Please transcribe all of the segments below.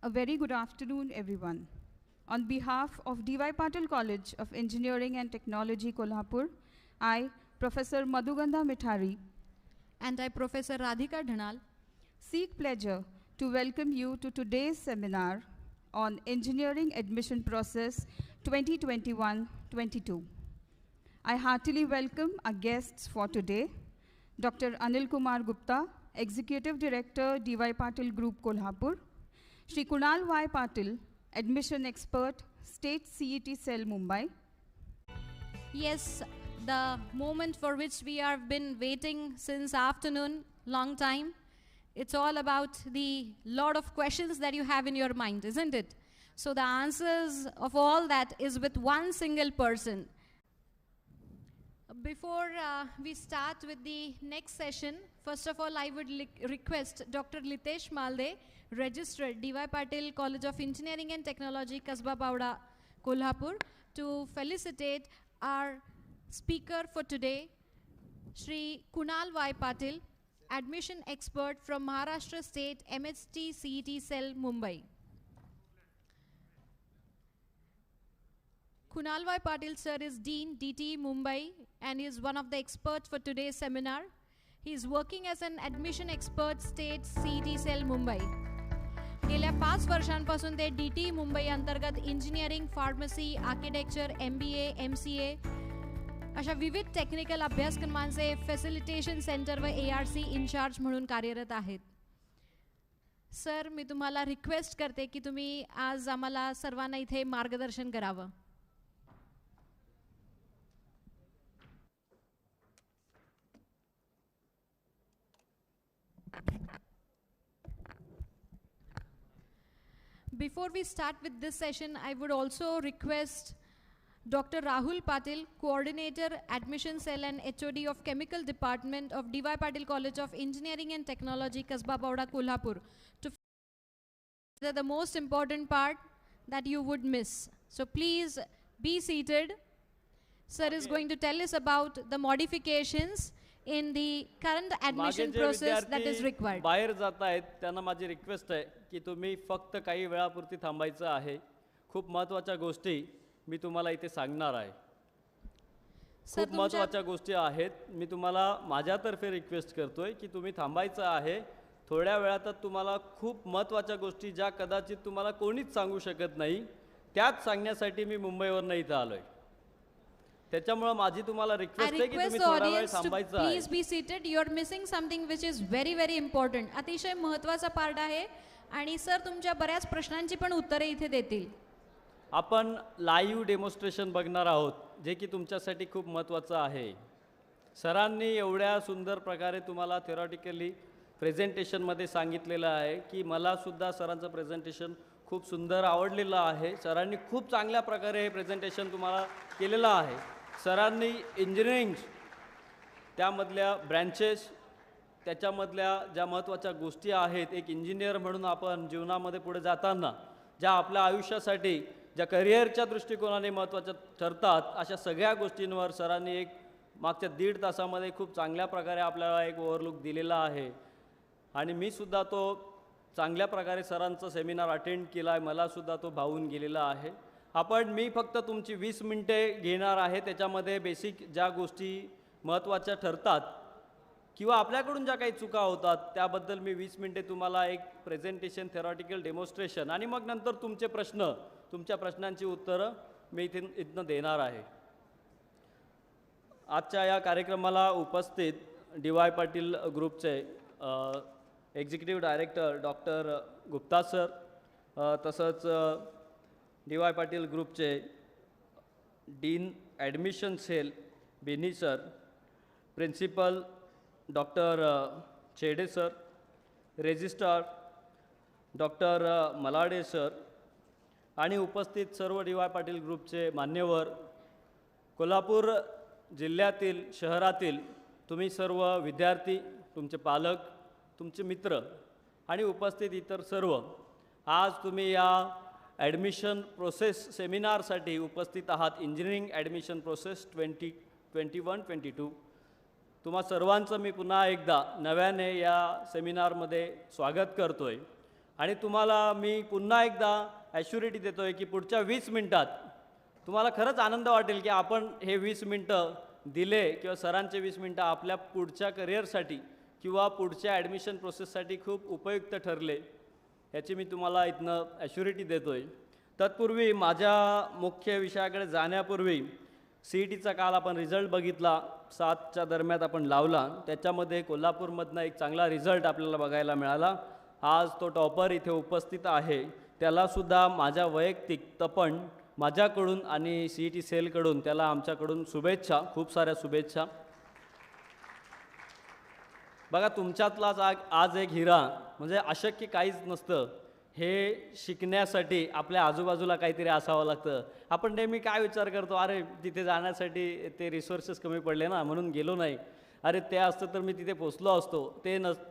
A very good afternoon, everyone. On behalf of D.Y. Patil College of Engineering and Technology, Kolhapur, I, Professor Madhugandha Mithari, and I, Professor Radhika Dhanal, seek pleasure to welcome you to today's seminar on Engineering Admission Process 2021-22. I heartily welcome our guests for today, Dr. Anil Kumar Gupta, Executive Director, D.Y. Patil Group, Kolhapur, Shri Kunal Y. Patil, Admission Expert, State CET Cell, Mumbai. Yes, the moment for which we have been waiting since afternoon, long time. It's all about the lot of questions that you have in your mind, isn't it? So the answers of all that is with one single person. Before we start with the next session, first of all, I would request Dr. Litesh Malde, registered D.Y. Patil College of Engineering and Technology, Kasba Pauda, Kolhapur, to felicitate our speaker for today, Shri Kunal Y. Patil, admission expert from Maharashtra State MHT CET Cell, Mumbai. Kunal Y. Patil sir is Dean DT Mumbai and is one of the experts for today's seminar. He is working as an admission expert State CET Cell Mumbai. गेल्या 5 वर्षांपासून ते DT Mumbai अंतर्गत engineering, pharmacy, architecture, MBA, MCA अशा विविध technical अभ्यासक्रमांचे facilitation centre व ARC in-charge म्हणून कार्यरत आहेत. सर, मी तुम्हाला रिक्वेस्ट करते की तुम्ही आज आम्हाला सर्वांना इथे मार्गदर्शन करावं. Before we start with this session, I would also request Dr. Rahul Patil, Coordinator, Admission Cell and HOD of Chemical Department of D.Y. Patil College of Engineering and Technology, Kasba Pauda, Kolhapur, to the most important part that you would miss. So please be seated. Sir is going to tell us about the modifications in the current admission process that is required. बाहेर जात आहेत त्यांना माझी request आहे की तुम्ही फक्त काही वेळापुरती थांबायचं आहे. खूप महत्त्वाच्या गोष्टी मी तुम्हाला इथे सांगणार आहे. खूप महत्त्वाच्या गोष्टी आहेत. मी तुम्हाला माझ्यातर्फे रिक्वेस्ट करतोय की तुम्ही थांबायचं आहे. थोड्या वेळातच तुम्हाला खूप महत्त्वाच्या गोष्टी ज्या कदाचित तुम्हाला कोणीच सांगू शकत नाही त्याच सांगण्यासाठी मी मुंबईवरून इथे आलोय. त्याच्यामुळे माझी तुम्हाला रिक्वेस्ट आहे की तुम्ही थोडा वेळ थांबायचं आहे. Please be seated. You are missing something which is very very important. अतिशय महत्त्वाचा पार्ट आहे आणि सर तुमच्या बऱ्याच प्रश्नांची पण उत्तरे इथे देतील. आपण लाईव्ह डेमॉन्स्ट्रेशन बघणार आहोत जे की तुमच्यासाठी खूप महत्त्वाचं आहे. सरांनी एवढ्या सुंदर प्रकारे तुम्हाला थेरॉटिकली प्रेझेंटेशनमध्ये सांगितलेलं आहे की मला सुद्धा सरांचं प्रेझेंटेशन खूप सुंदर आवडलेलं आहे. सरांनी खूप चांगल्या प्रकारे हे प्रेझेंटेशन तुम्हाला केलेलं आहे. सरांनी इंजिनिअरिंग त्यामधल्या ब्रँचेस त्याच्यामधल्या ज्या महत्त्वाच्या गोष्टी आहेत, एक इंजिनियर म्हणून आपण जीवनामध्ये पुढे जाताना ज्या आपल्या आयुष्यासाठी ज्या करिअरच्या दृष्टिकोनाने महत्त्वाच्या ठरतात अशा सगळ्या गोष्टींवर सरांनी एक मागच्या 1.5 तासामध्ये खूप चांगल्या प्रकारे आपल्याला एक ओव्हरलुक दिलेला आहे. आणि मी सुद्धा तो चांगल्या प्रकारे सरांचा सेमिनार अटेंड केला आहे. मला सुद्धा तो भावून गेलेला आहे. मी फक्त तुमची 20 मिनिटे घेणार आहे. त्याच्यामध्ये बेसिक ज्या गोष्टी महत्त्वाच्या ठरतात किंवा आपल्याकडून ज्या काही चुका होतात त्याबद्दल मी 20 मिनिटे तुम्हाला एक प्रेझेंटेशन, थेरॉटिकल डेमॉन्स्ट्रेशन आणि मग नंतर तुमचे प्रश्न, तुमच्या प्रश्नांची उत्तरं मी इथनं देणार आहे. आजच्या या कार्यक्रमाला उपस्थित डी.वाय. पाटील ग्रुपचे executive director doctor Gupta sir, तसंच डी.वाय. पाटील ग्रुपचे डीन ॲडमिशन सेल बेनी सर, प्रिन्सिपल डॉक्टर चेडे सर, रेजिस्ट्रार डॉक्टर मलाडे सर आणि उपस्थित सर्व डी.वाय. पाटील ग्रुपचे मान्यवर, कोल्हापूर जिल्ह्यातील, शहरातील तुम्ही सर्व विद्यार्थी, तुमचे पालक, तुमचे मित्र आणि उपस्थित इतर सर्व, आज तुम्ही या ॲडमिशन प्रोसेस सेमिनारसाठी उपस्थित आहात. Engineering admission process 2021-22. तुम्हा सर्वांचं मी पुन्हा एकदा नव्याने या सेमिनारमध्ये स्वागत करतोय. आणि तुम्हाला मी पुन्हा एकदा ॲश्युरिटी देतो आहे की पुढच्या 20 मिनटात तुम्हाला खरंच आनंद वाटेल की आपण हे 20 मिनटं दिले किंवा सरांचे 20 मिनटं आपल्या पुढच्या करिअरसाठी किंवा पुढच्या ॲडमिशन प्रोसेससाठी खूप उपयुक्त ठरले, याची मी तुम्हाला इथनं ॲश्युरिटी देतो आहे. तत्पूर्वी माझ्या मुख्य विषयाकडे जाण्यापूर्वी CETचा काल आपण रिझल्ट बघितला, 7च्या दरम्यान आपण लावला. त्याच्यामध्ये कोल्हापूरमधनं एक चांगला रिझल्ट आपल्याला बघायला मिळाला. आज तो टॉपर इथे उपस्थित आहे. त्यालासुद्धा माझ्या वैयक्तिक तपण माझ्याकडून आणि CET सेलकडून त्याला आमच्याकडून शुभेच्छा, खूप साऱ्या शुभेच्छा. बघा, तुमच्यातलाच आज एक हिरा, म्हणजे अशक्य काहीच नसतं. हे शिकण्यासाठी आपल्या आजूबाजूला काहीतरी असावं लागतं. आपण नेहमी काय विचार करतो, अरे तिथे जाण्यासाठी ते रिसोर्सेस कमी पडले ना म्हणून गेलो नाही, अरे ते असतं तर मी तिथे पोचलो असतो,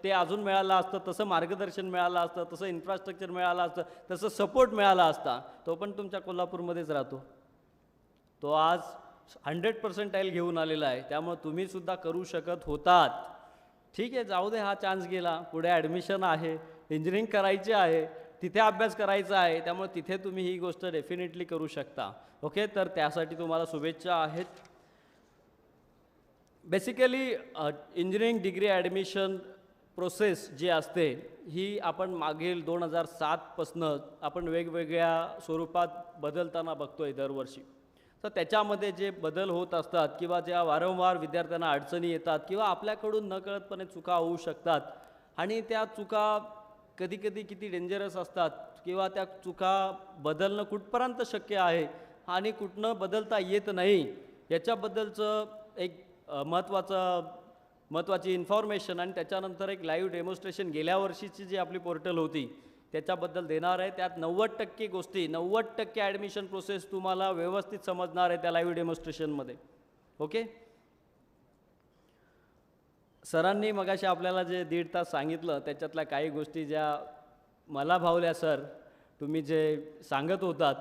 ते अजून मिळालं असतं, तसं मार्गदर्शन मिळालं असतं, तसं इन्फ्रास्ट्रक्चर मिळालं असतं, तसं सपोर्ट मिळाला असता. तो पण तुमच्या कोल्हापूरमध्येच राहतो. तो आज 100% घेऊन आलेला आहे. त्यामुळे तुम्हीसुद्धा करू शकत होतात. ठीक आहे, जाऊ दे, हा चान्स गेला. पुढे ॲडमिशन आहे, इंजिनिअरिंग करायची आहे, तिथे अभ्यास करायचा आहे, त्यामुळे तिथे तुम्ही ही गोष्ट डेफिनेटली करू शकता. ओके, तर त्यासाठी तुम्हाला शुभेच्छा आहेत. Basically engineering degree admission process जी असते ही आपण मागील 2007पासनं आपण वेगवेगळ्या स्वरूपात बदलताना बघतो आहे दरवर्षी. तर त्याच्यामध्ये जे बदल होत असतात किंवा ज्या वारंवार विद्यार्थ्यांना अडचणी येतात किंवा आपल्याकडून नकळतपणे चुका होऊ शकतात आणि त्या चुका कधीकधी किती डेंजरस असतात किंवा त्या चुका बदलणं कुठपर्यंत शक्य आहे आणि कुठनं बदलता येत नाही, याच्याबद्दलचं एक महत्त्वाची इन्फॉर्मेशन आणि त्याच्यानंतर एक लाईव्ह डेमॉन्स्ट्रेशन गेल्या वर्षीची जी आपली पोर्टल होती त्याच्याबद्दल देणार आहे. त्यात 90% गोष्टी, 90% ॲडमिशन प्रोसेस तुम्हाला व्यवस्थित समजणार आहे त्या लाईव्ह डेमॉन्स्ट्रेशनमध्ये. ओके, सरांनी मगाशी आपल्याला जे 1.5 तास सांगितलं त्याच्यातल्या काही गोष्टी ज्या मला भावल्या. सर, तुम्ही जे सांगत होतात,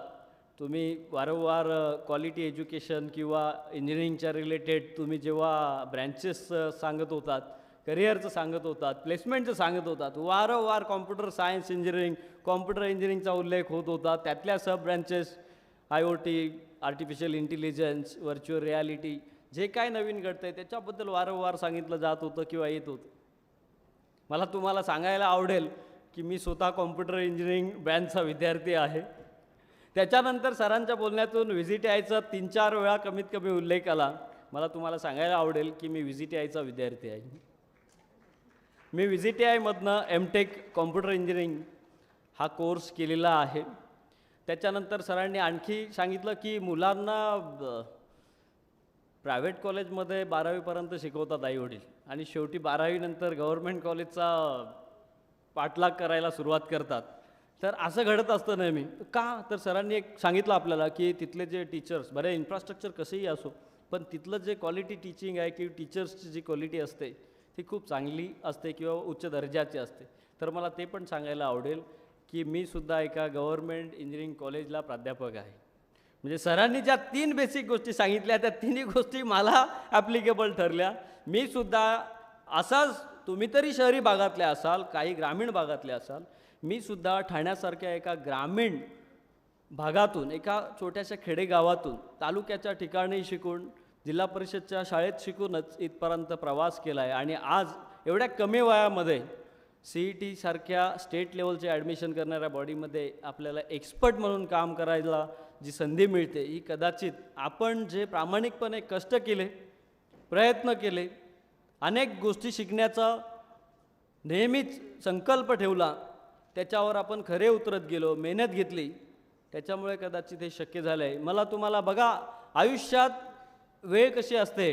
तुम्ही वारंवार क्वालिटी एज्युकेशन किंवा इंजिनिअरिंगच्या रिलेटेड तुम्ही जेव्हा ब्रँचेस सांगत होतात, करिअरचं सांगत होतात, प्लेसमेंटचं सांगत होतात, वारंवार कॉम्प्युटर सायन्स इंजिनिअरिंग, कॉम्प्युटर इंजिनिअरिंगचा उल्लेख होत होता. त्यातल्या sub branches IoT, artificial intelligence, virtual reality, जे काय नवीन घडतं आहे त्याच्याबद्दल वारंवार सांगितलं जात होतं किंवा येत होतं. मला तुम्हाला सांगायला आवडेल की मी स्वतः कॉम्प्युटर इंजिनिअरिंग ब्रँचचा विद्यार्थी आहे. त्याच्यानंतर सरांच्या बोलण्यातून VCTIचा 3-4 वेळा कमीत कमी उल्लेख आला. मला तुम्हाला सांगायला आवडेल की मी VCTIचा विद्यार्थी आहे. मी VCTIमधनं MTech कॉम्प्युटर इंजिनिअरिंग हा कोर्स केलेला आहे. त्याच्यानंतर सरांनी आणखी सांगितलं की मुलांना प्रायव्हेट कॉलेजमध्ये 12वीपर्यंत शिकवतात आईवडील आणि शेवटी 12वीनंतर गव्हर्मेंट कॉलेजचा पाठलाग करायला सुरुवात करतात. तर असं घडत असतं नेहमी. का? तर सरांनी एक सांगितलं आपल्याला की तिथले जे टीचर्स, बरे इन्फ्रास्ट्रक्चर कसंही असो, पण तिथलं जे क्वालिटी टीचिंग आहे की टीचर्सची जी क्वालिटी असते ती खूप चांगली असते किंवा उच्च दर्जाची असते. तर मला ते पण सांगायला आवडेल की मी सुद्धा एका गव्हर्मेंट इंजिनिअरिंग कॉलेजला प्राध्यापक आहे. म्हणजे सरांनी ज्या 3 बेसिक गोष्टी सांगितल्या त्या 3ही गोष्टी मला ॲप्लिकेबल ठरल्या. मी सुद्धा असाच, तुम्ही तरी शहरी भागातले असाल, काही ग्रामीण भागातले असाल, मी सुद्धा ठाण्यासारख्या एका ग्रामीण भागातून, एका छोट्याशा खेडेगावातून, तालुक्याच्या ठिकाणी शिकून, जिल्हा परिषदच्या शाळेत शिकूनच इथपर्यंत प्रवास केला आहे. आणि आज एवढ्या कमी वयामध्ये CET सारख्या स्टेट लेवलचे ॲडमिशन करणाऱ्या बॉडीमध्ये आपल्याला एक्सपर्ट म्हणून काम करायला जी संधी मिळते, ही कदाचित आपण जे प्रामाणिकपणे कष्ट केले, प्रयत्न केले, अनेक गोष्टी शिकण्याचा नेहमीच संकल्प ठेवला, त्याच्यावर आपण खरे उतरत गेलो, मेहनत घेतली, त्याच्यामुळे कदाचित हे शक्य झालं आहे. मला तुम्हाला बघा, आयुष्यात वेळ कशी असते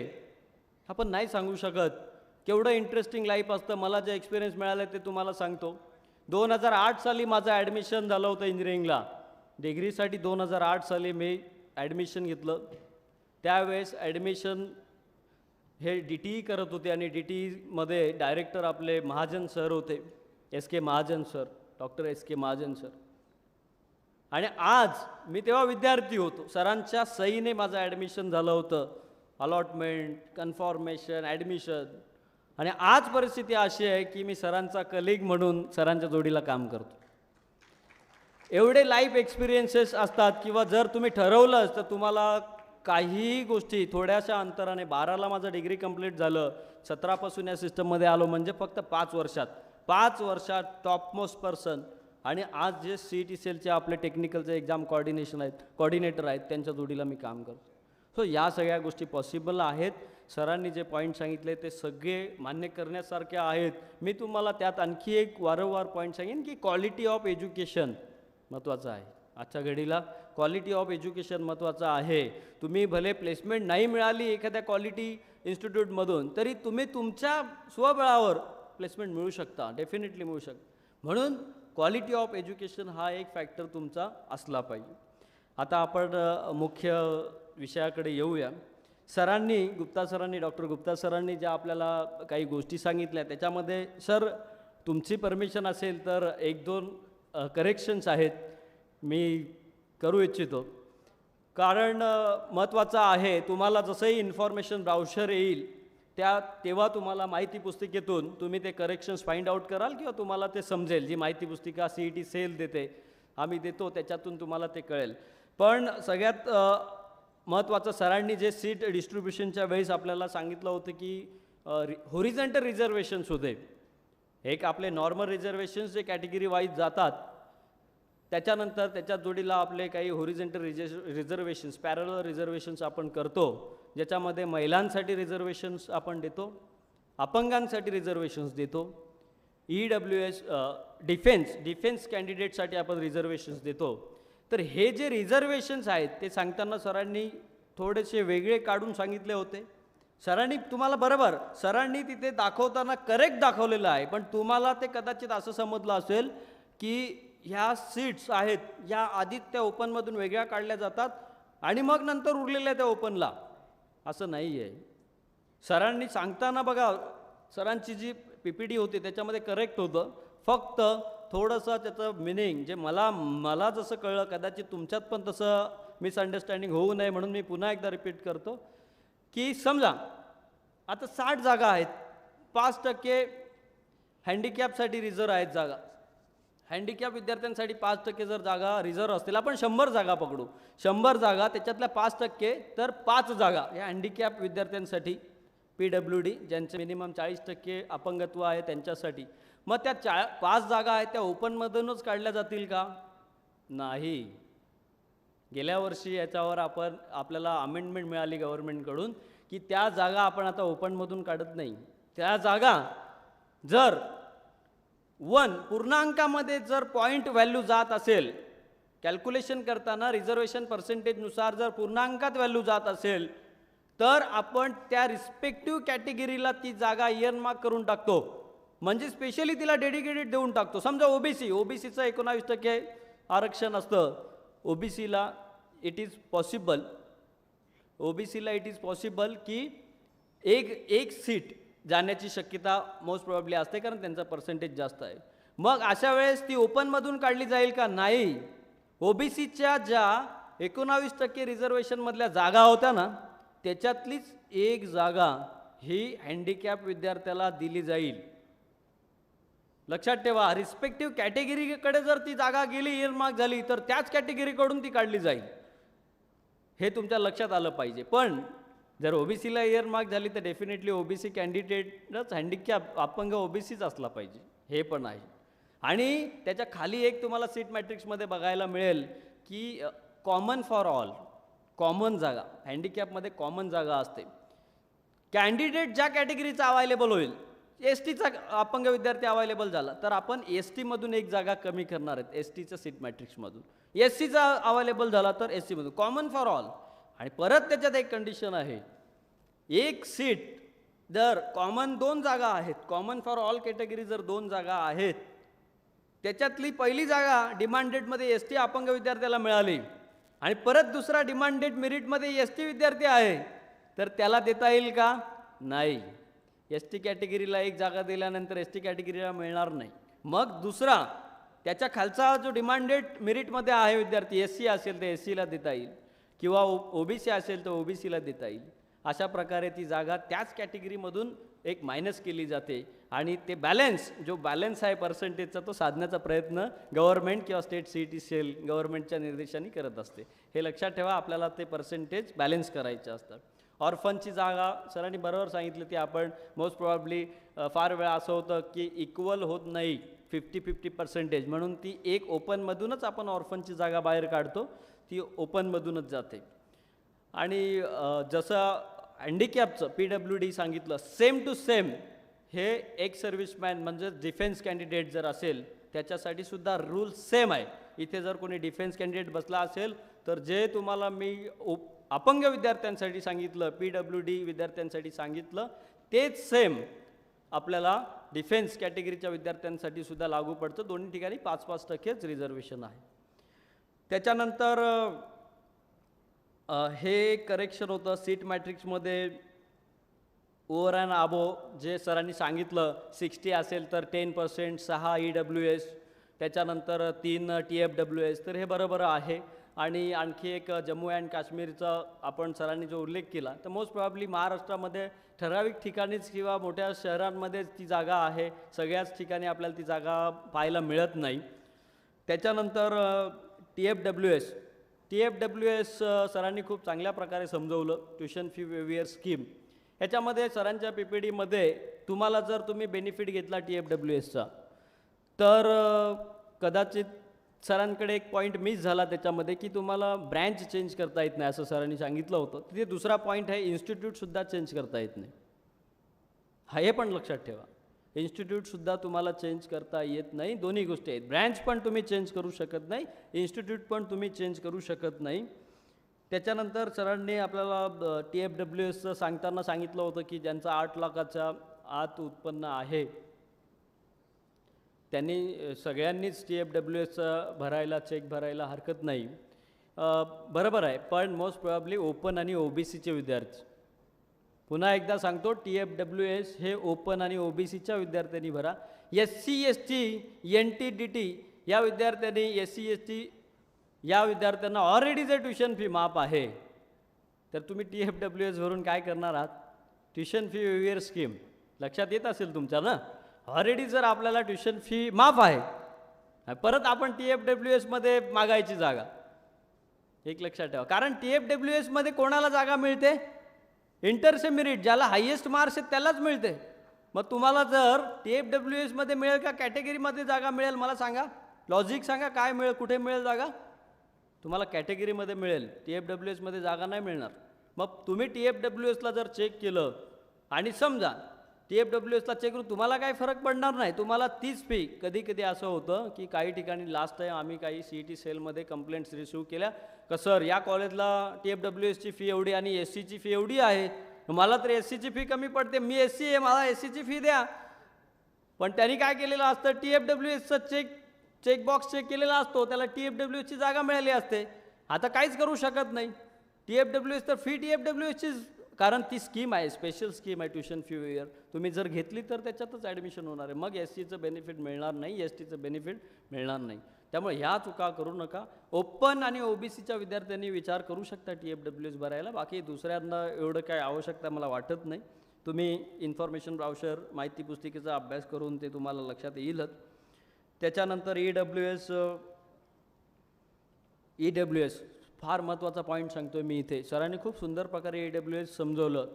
आपण नाही सांगू शकत. केवढं इंटरेस्टिंग लाईफ असतं. मला जे एक्सपिरियन्स मिळालं ते तुम्हाला सांगतो. 2008 साली माझं ॲडमिशन झालं होतं इंजिनिअरिंगला. डिग्रीसाठी 2008 साली मी ॲडमिशन घेतलं. त्यावेळेस ॲडमिशन हे DTE करत होते आणि DTEमध्ये डायरेक्टर आपले महाजन सर होते, SK Mahajan sir, doctor SK Mahajan sir. आणि आज मी तेव्हा विद्यार्थी होतो. सरांच्या सहीने माझं ॲडमिशन झालं होतं, अलॉटमेंट, कन्फॉर्मेशन, ॲडमिशन. आणि आज परिस्थिती अशी आहे की मी सरांचा कलिग म्हणून सरांच्या जोडीला काम करतो. एवढे लाईफ एक्सपिरियन्सेस असतात, किंवा जर तुम्ही ठरवलंच तर तुम्हाला काही गोष्टी थोड्याशा अंतराने, 12ला माझं डिग्री कंप्लीट झालं, 17पासून या सिस्टममध्ये आलो, म्हणजे फक्त 5 वर्षात टॉपमोस्ट पर्सन, आणि आज जे CET-CELचे आपले टेक्निकलचे एक्झाम कोऑर्डिनेटर आहेत त्यांच्या जोडीला मी काम करतो. सो या सगळ्या गोष्टी पॉसिबल आहेत. सरांनी जे पॉईंट सांगितले ते सगळे मान्य करण्यासारखे आहेत. मी तुम्हाला त्यात आणखी एक वारंवार पॉईंट सांगेन की क्वालिटी ऑफ एज्युकेशन महत्त्वाचं आहे. आजच्या घडीला क्वालिटी ऑफ एज्युकेशन महत्त्वाचं आहे. तुम्ही भले प्लेसमेंट नाही मिळाली एखाद्या क्वालिटी इन्स्टिट्यूटमधून, तरी तुम्ही तुमच्या स्वबळावर प्लेसमेंट मिळू शकता, डेफिनेटली मिळू शकता. म्हणून क्वालिटी ऑफ एज्युकेशन हा एक फॅक्टर तुमचा असला पाहिजे. आता आपण मुख्य विषयाकडे येऊया. डॉक्टर गुप्ता सरांनी ज्या आपल्याला काही गोष्टी सांगितल्या त्याच्यामध्ये सर तुमची परमिशन असेल तर 1-2 करेक्शन्स आहेत मी करू इच्छितो. कारण महत्त्वाचं आहे, तुम्हाला जसंही इन्फॉर्मेशन ब्राउशर येईल तेव्हा तुम्हाला माहिती पुस्तिकेतून तुम्ही ते करेक्शन्स फाइंड आउट कराल, किंवा तुम्हाला ते समजेल. जी माहिती पुस्तिका CET-CEL देते, आम्ही देतो, त्याच्यातून तुम्हाला ते कळेल. पण सगळ्यात महत्त्वाचं, सरांनी जे सीट डिस्ट्रीब्युशनच्या वेळेस आपल्याला सांगितलं होतं की होरिझॉन्टल रिझर्वेशन्स होते. एक आपले नॉर्मल रिझर्वेशन्स जे कॅटेगरी वाईज जातात, त्याच्यानंतर त्याच्या जोडीला आपले काही होरिझॉन्टल रिझर्वेशन्स, पॅरलल रिझर्वेशन्स आपण करतो, ज्याच्यामध्ये महिलांसाठी रिझर्वेशन्स आपण देतो, अपंगांसाठी रिझर्वेशन्स देतो, EWS डिफेन्स कॅन्डिडेटसाठी आपण रिझर्वेशन्स देतो. तर हे जे रिझर्वेशन्स आहेत ते सांगताना सरांनी थोडेसे वेगळे काढून सांगितले होते. सरांनी तिथे दाखवताना करेक्ट दाखवलेलं आहे, पण तुम्हाला ते कदाचित असं समजलं असेल की ह्या सीट्स आहेत या आधी त्या ओपनमधून वेगळ्या काढल्या जातात आणि मग नंतर उरलेल्या त्या ओपनला. असं नाही आहे. सरांनी सांगताना बघा, सरांची जी PPT होती त्याच्यामध्ये करेक्ट होतं, फक्त थोडंसं त्याचं मिनिंग जे मला जसं कळलं, कदाचित तुमच्यात पण तसं मिसअंडरस्टँडिंग होऊ नये म्हणून मी पुन्हा एकदा रिपीट करतो की समजा आता 60 जागा आहेत, 5% हँडिकॅपसाठी रिझर्व आहेत जागा. हँडिकॅप विद्यार्थ्यांसाठी 5% जर जागा रिझर्व असतील, आपण 100 जागा पकडू, 100 जागा त्याच्यातल्या 5%, तर 5 जागा या हँडिकॅप विद्यार्थ्यांसाठी, PWD ज्यांचे मिनिमम 40% अपंगत्व आहे त्यांच्यासाठी. मग त्या 5 जागा आहेत त्या ओपनमधूनच काढल्या जातील का? नाही. गेल्या वर्षी याच्यावर आपल्याला अमेंडमेंट मिळाली गव्हर्नमेंटकडून की त्या जागा आपण आता ओपनमधून काढत नाही. त्या जागा जर पूर्णांकामध्ये जर पॉईंट व्हॅल्यू जात असेल, कॅल्क्युलेशन करताना रिझर्वेशन पर्सेंटेजनुसार जर पूर्णांकात व्हॅल्यू जात असेल, तर आपण त्या रिस्पेक्टिव्ह कॅटेगरीला ती जागा इयरमार्क करून टाकतो, म्हणजे स्पेशली तिला डेडिकेटेड देऊन टाकतो. समजा ओबीसीचं 19% आरक्षण असतं, ओबीसीला इट इज पॉसिबल की एक सीट जाण्याची शक्यता मोस्ट प्रॉब्ली असते, कारण त्यांचा पर्सेंटेज जास्त आहे. मग अशा वेळेस ती ओपनमधून काढली जाईल का? नाही. ओबीसीच्या ज्या 19% रिझर्वेशनमधल्या जागा होत्या ना, त्याच्यातलीच एक जागा ही हँडिकॅप विद्यार्थ्याला दिली जाईल. लक्षात ठेवा, रिस्पेक्टिव्ह कॅटेगरीकडे जर ती जागा गेली, इयरमार्क झाली, तर त्याच कॅटेगरीकडून ती काढली जाईल. हे तुमच्या लक्षात आलं पाहिजे. पण जर ओबीसीला इयरमार्क झाली तर डेफिनेटली ओबीसी कॅन्डिडेटच हँडिकॅप अपंग ओबीसीच असला पाहिजे, हे पण आहे. आणि त्याच्या खाली एक तुम्हाला सीट मॅट्रिक्समध्ये बघायला मिळेल की कॉमन फॉर ऑल, कॉमन जागा, हँडिकॅपमध्ये कॉमन जागा असते. कॅन्डिडेट ज्या कॅटेगरीचा अवेलेबल होईल, STचा अपंग विद्यार्थी अवेलेबल झाला तर आपण STमधून एक जागा कमी करणार आहेत, STच्या सीट मॅट्रिक्समधून. SCचा अवेलेबल झाला तर SCमधून, कॉमन फॉर ऑल. आणि परत त्याच्यात एक कंडिशन आहे, एक सीट जर कॉमन 2 जागा आहेत, कॉमन फॉर ऑल कॅटेगरी जर 2 जागा आहेत, त्याच्यातली पहिली जागा डिमांडेडमध्ये ST अपंग विद्यार्थ्याला मिळाली आणि परत दुसरा डिमांडेड मेरिटमध्ये ST विद्यार्थी आहे, तर त्याला देता येईल का? नाही. ST कॅटेगरीला एक जागा दिल्यानंतर ST कॅटेगरीला मिळणार नाही. मग दुसरा त्याच्या खालचा जो डिमांडेड मेरिटमध्ये आहे विद्यार्थी, SC असेल तर SCला देता येईल, किंवा OBC असेल तर OBCला देता येईल. अशा प्रकारे ती जागा त्याच कॅटेगरीमधून एक मायनस केली जाते आणि ते बॅलन्स जो बॅलन्स आहे पर्सेंटेजचा तो साधण्याचा प्रयत्न गव्हर्नमेंट किंवा स्टेट CET सेल गव्हर्नमेंटच्या निर्देशांनी करत असते. हे लक्षात ठेवा, आपल्याला ते पर्सेंटेज बॅलन्स करायचे असतात. ऑर्फनची जागा सरांनी बरोबर सांगितलं, ती आपण मोस्ट प्रॉब्ली फार वेळा असं होतं की इक्वल होत नाही 50-50% म्हणून ती एक ओपनमधूनच आपण ऑर्फनची जागा बाहेर काढतो, ती ओपनमधूनच जाते. आणि जसं हँडिकॅपचं PWD सांगितलं, सेम टू सेम हे एक सर्व्हिसमॅन म्हणजे डिफेन्स कॅन्डिडेट जर असेल त्याच्यासाठी सुद्धा रूल सेम आहे. इथे जर कोणी डिफेन्स कॅन्डिडेट बसला असेल तर जे तुम्हाला मी अपंग विद्यार्थ्यांसाठी सांगितलं, PWD विद्यार्थ्यांसाठी सांगितलं, तेच सेम आपल्याला डिफेन्स कॅटेगरीच्या विद्यार्थ्यांसाठी सुद्धा लागू पडतं. दोन्ही ठिकाणी 5-5% रिझर्वेशन आहे. त्याच्यानंतर हे करेक्शन होतं सीट मॅट्रिक्समध्ये ओव्हर अँड अबो, जे सरांनी सांगितलं 60 असेल तर 10%, 6 EWS, त्याच्यानंतर 3 TFWS, तर हे बरोबर आहे. आणि आणखी एक जम्मू अँड काश्मीरचा आपण सरांनी जो उल्लेख केला, तर मोस्ट प्रॉब्ली महाराष्ट्रामध्ये ठराविक ठिकाणीच किंवा मोठ्या शहरांमध्ये ती जागा आहे, सगळ्याच ठिकाणी आपल्याला ती जागा पाहायला मिळत नाही. त्याच्यानंतर TFWS सरांनी खूप चांगल्या प्रकारे समजवलं, ट्युशन फी वेवियर स्कीम. ह्याच्यामध्ये सरांच्या PPDमध्ये तुम्हाला जर तुम्ही बेनिफिट घेतला TFWSचा तर कदाचित सरांकडे एक पॉईंट मिस झाला त्याच्यामध्ये की तुम्हाला ब्रँच चेंज करता येत नाही असं सरांनी सांगितलं होतं. तिथे दुसरा पॉईंट आहे, इन्स्टिट्यूटसुद्धा चेंज करता येत नाही. हे पण लक्षात ठेवा, इन्स्टिट्यूटसुद्धा तुम्हाला चेंज करता येत नाही. दोन्ही गोष्टी आहेत, ब्रँच पण तुम्ही चेंज करू शकत नाही, इन्स्टिट्यूट पण तुम्ही चेंज करू शकत नाही. त्याच्यानंतर सरांनी आपल्याला TFWSचं सांगताना सांगितलं होतं की ज्यांचं 8 लाखाच्या आत उत्पन्न आहे त्यांनी सगळ्यांनीच TFWS भरायला, चेक भरायला हरकत नाही. बरोबर आहे, पण मोस्ट प्रोबॅबली ओपन आणि OBCचे विद्यार्थी, पुन्हा एकदा सांगतो, TFWS हे ओपन आणि OBCच्या विद्यार्थ्यांनी भरा. SC ST NT DT या विद्यार्थ्यांनी, SC ST या विद्यार्थ्यांना ऑलरेडी जर ट्युशन फी माफ आहे तर तुम्ही TFWS भरून काय करणार आहात? ट्युशन फी वेवियर स्कीम लक्षात येत असेल तुमच्या ना. ऑलरेडी जर आपल्याला ट्युशन फी माफ आहे, परत आपण TFWSमध्ये मागायची जागा, एक लक्षात ठेवा. कारण TFWSमध्ये कोणाला जागा मिळते? इंटरसे मेरिट, ज्याला हायेस्ट मार्क्स आहेत त्यालाच मिळते. मग तुम्हाला जर TFWSमध्ये मिळेल का कॅटेगरीमध्ये जागा मिळेल? मला सांगा, लॉजिक सांगा, काय मिळेल, कुठे मिळेल जागा? तुम्हाला कॅटेगरीमध्ये मिळेल, TFWSमध्ये जागा नाही मिळणार. मग तुम्ही TFWSला जर चेक केलं आणि समजा TFWSला चेक करून तुम्हाला काही फरक पडणार नाही, तुम्हाला तीच फी. कधी कधी असं होतं की काही ठिकाणी लास्ट टाईम आम्ही काही CET सेलमध्ये कंप्लेंट्स रिसिव्ह केल्या का सर या कॉलेजला TFWSची फी एवढी आणि SCची फी एवढी आहे, मला तर SCची फी कमी पडते, मी SC आहे, मला SCची फी द्या. पण त्यांनी काय केलेलं असतं, TFWSचा चेकबॉक्स चेक केलेला असतो, त्याला TFWSची जागा मिळाली असते. आता काहीच करू शकत नाही. TFWS तर फी TFWSची, कारण ती स्कीम आहे, स्पेशल स्कीम आहे ट्युशन फी वेवियर. तुम्ही जर घेतली तर त्याच्यातच ॲडमिशन होणार आहे, मग SCचं बेनिफिट मिळणार नाही, STचं बेनिफिट मिळणार नाही. त्यामुळे ह्या चुका करू नका. ओपन आणि OBCच्या विद्यार्थ्यांनी विचार करू शकता TFWS भरायला, बाकी दुसऱ्यांना एवढं काय आवश्यकता मला वाटत नाही. तुम्ही इन्फॉर्मेशन ब्राउशर, माहिती पुस्तिकेचा अभ्यास करून ते तुम्हाला लक्षात येईलच. त्याच्यानंतर EWS फार महत्त्वाचा पॉईंट सांगतो मी इथे. सरांनी खूप सुंदर प्रकारे EWS समजवलं.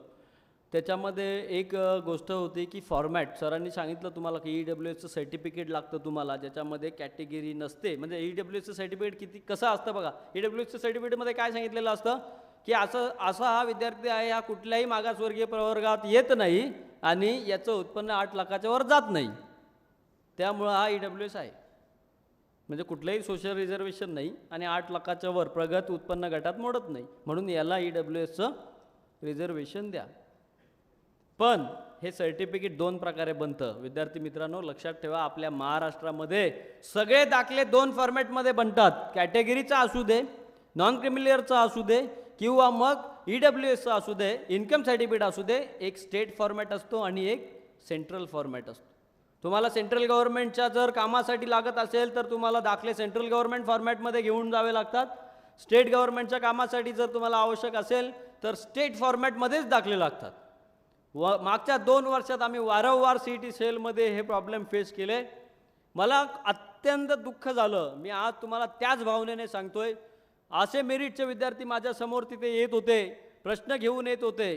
त्याच्यामध्ये एक गोष्ट होती की फॉर्मॅट, सरांनी सांगितलं तुम्हाला की EWSचं सर्टिफिकेट लागतं तुम्हाला, ज्याच्यामध्ये कॅटेगरी नसते. म्हणजे EWSचं सर्टिफिकेट कसं असतं बघा, EWSचं सर्टिफिकेटमध्ये काय सांगितलेलं असतं की असा हा विद्यार्थी आहे, हा कुठल्याही मागासवर्गीय प्रवर्गात येत नाही आणि याचं उत्पन्न 8 लाखाच्या वर जात नाही, त्यामुळं हा EWS आहे. म्हणजे कुठलंही सोशल रिझर्वेशन नाही आणि 8 लाखाच्या वर प्रगत उत्पन्न गटात मोडत नाही, म्हणून याला EWSचं रिझर्वेशन द्या. पण हे सर्टिफिकेट 2 प्रकारे बनतं. विद्यार्थी मित्रांनो लक्षात ठेवा, आपल्या महाराष्ट्रामध्ये सगळे दाखले 2 फॉर्मॅटमध्ये बनतात. कॅटेगरीचा असू दे, नॉन क्रिमिलियरचा असू दे किंवा मग EWSचा असू दे, इन्कम सर्टिफिकेट असू दे. एक स्टेट फॉर्मॅट असतो आणि एक सेंट्रल फॉर्मॅट असतो. तुम्हाला सेंट्रल गव्हर्नमेंटच्या जर कामासाठी लागत असेल तर तुम्हाला दाखले सेंट्रल गव्हर्नमेंट फॉर्मॅटमध्ये घेऊन जावे लागतात. स्टेट गव्हर्नमेंटच्या कामासाठी जर तुम्हाला आवश्यक असेल तर स्टेट फॉर्मॅटमध्येच दाखले लागतात. मागच्या 2 वर्षात आम्ही वारंवार CET सेलमध्ये हे प्रॉब्लेम फेस केले. मला अत्यंत दुःख झालं. मी आज तुम्हाला त्याच भावनेने सांगतोय, असे मेरिटचे विद्यार्थी माझ्यासमोर तिथे येत होते, प्रश्न घेऊन येत होते,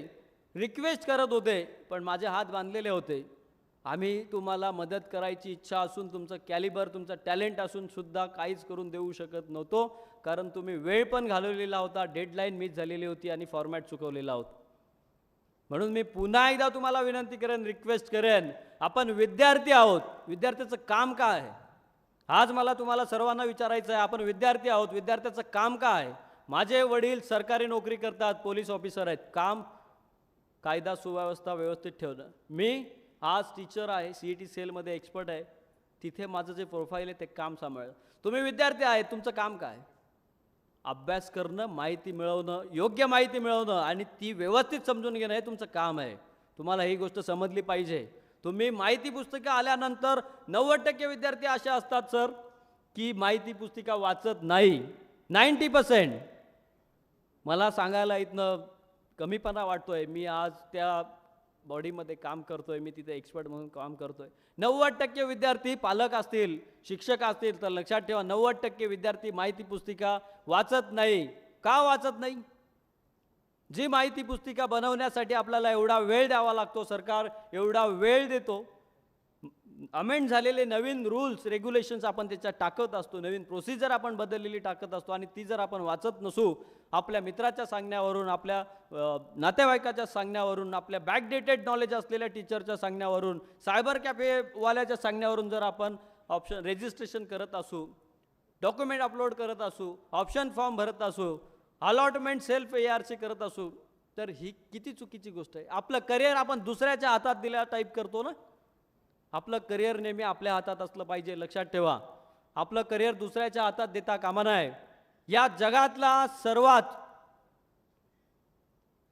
रिक्वेस्ट करत होते, पण माझे हात बांधलेले होते. आम्ही तुम्हाला मदत करायची इच्छा असून, तुमचं कॅलिबर, तुमचं टॅलेंट असून सुद्धा काहीच करून देऊ शकत नव्हतो, कारण तुम्ही वेळ पण घालवलेला होता, डेडलाईन मिस झालेली होती आणि फॉर्मॅट चुकवलेला होता. म्हणून मी पुन्हा एकदा तुम्हाला विनंती करेन, रिक्वेस्ट करेन, आपण विद्यार्थी आहोत, विद्यार्थ्याचं काम काय आहे? आज मला तुम्हाला सर्वांना विचारायचं आहे, आपण विद्यार्थी आहोत, विद्यार्थ्याचं काम काय आहे? माझे वडील सरकारी नोकरी करतात, पोलीस ऑफिसर आहेत. काम कायदा सुव्यवस्था व्यवस्थित ठेवणं. मी आज टीचर आहे, CET सेलमध्ये एक्सपर्ट आहे, तिथे माझं जे प्रोफाईल आहे ते काम सांभाळलं. तुम्ही विद्यार्थी आहेत, तुमचं काम काय? अभ्यास करणं, माहिती मिळवणं, योग्य माहिती मिळवणं आणि ती व्यवस्थित समजून घेणं हे तुमचं काम आहे. तुम्हाला ही गोष्ट समजली पाहिजे. तुम्ही माहिती पुस्तिका आल्यानंतर 90% विद्यार्थी असे असतात सर की माहिती पुस्तिका वाचत नाही. 90%. मला सांगायला इथनं कमीपणा वाटतोय. मी आज त्या बॉडीमध्ये काम करतोय, मी तिथे एक्सपर्ट म्हणून काम करतोय. 90% विद्यार्थी, पालक असतील, शिक्षक असतील, तर लक्षात ठेवा 90% विद्यार्थी माहिती पुस्तिका वाचत नाही. का वाचत नाही? जी माहिती पुस्तिका बनवण्यासाठी आपल्याला एवढा वेळ द्यावा लागतो, सरकार एवढा वेळ देतो, अमेंड झालेले नवीन रूल्स रेग्युलेशन्स आपण त्याच्यात टाकत असतो, नवीन प्रोसिजर आपण बदललेली टाकत असतो, आणि ती जर आपण वाचत नसू, आपल्या मित्राच्या सांगण्यावरून, आपल्या नातेवाईकाच्या सांगण्यावरून, आपल्या बॅकडेटेड नॉलेज असलेल्या टीचरच्या सांगण्यावरून, सायबर कॅफेवाल्याच्या सांगण्यावरून जर आपण ऑप्शन रजिस्ट्रेशन करत असू, डॉक्युमेंट अपलोड करत असू, ऑप्शन फॉर्म भरत असू, अलॉटमेंट सेल्फ ARC करत असू, तर ही किती चुकीची गोष्ट आहे. आपलं करिअर आपण दुसऱ्याच्या हातात दिल्या टाईप करतो ना. आपलं करिअर नेहमी आपल्या हातात असलं पाहिजे. लक्षात ठेवा, आपलं करिअर दुसऱ्याच्या हातात देता कामा नये. या जगातला सर्वात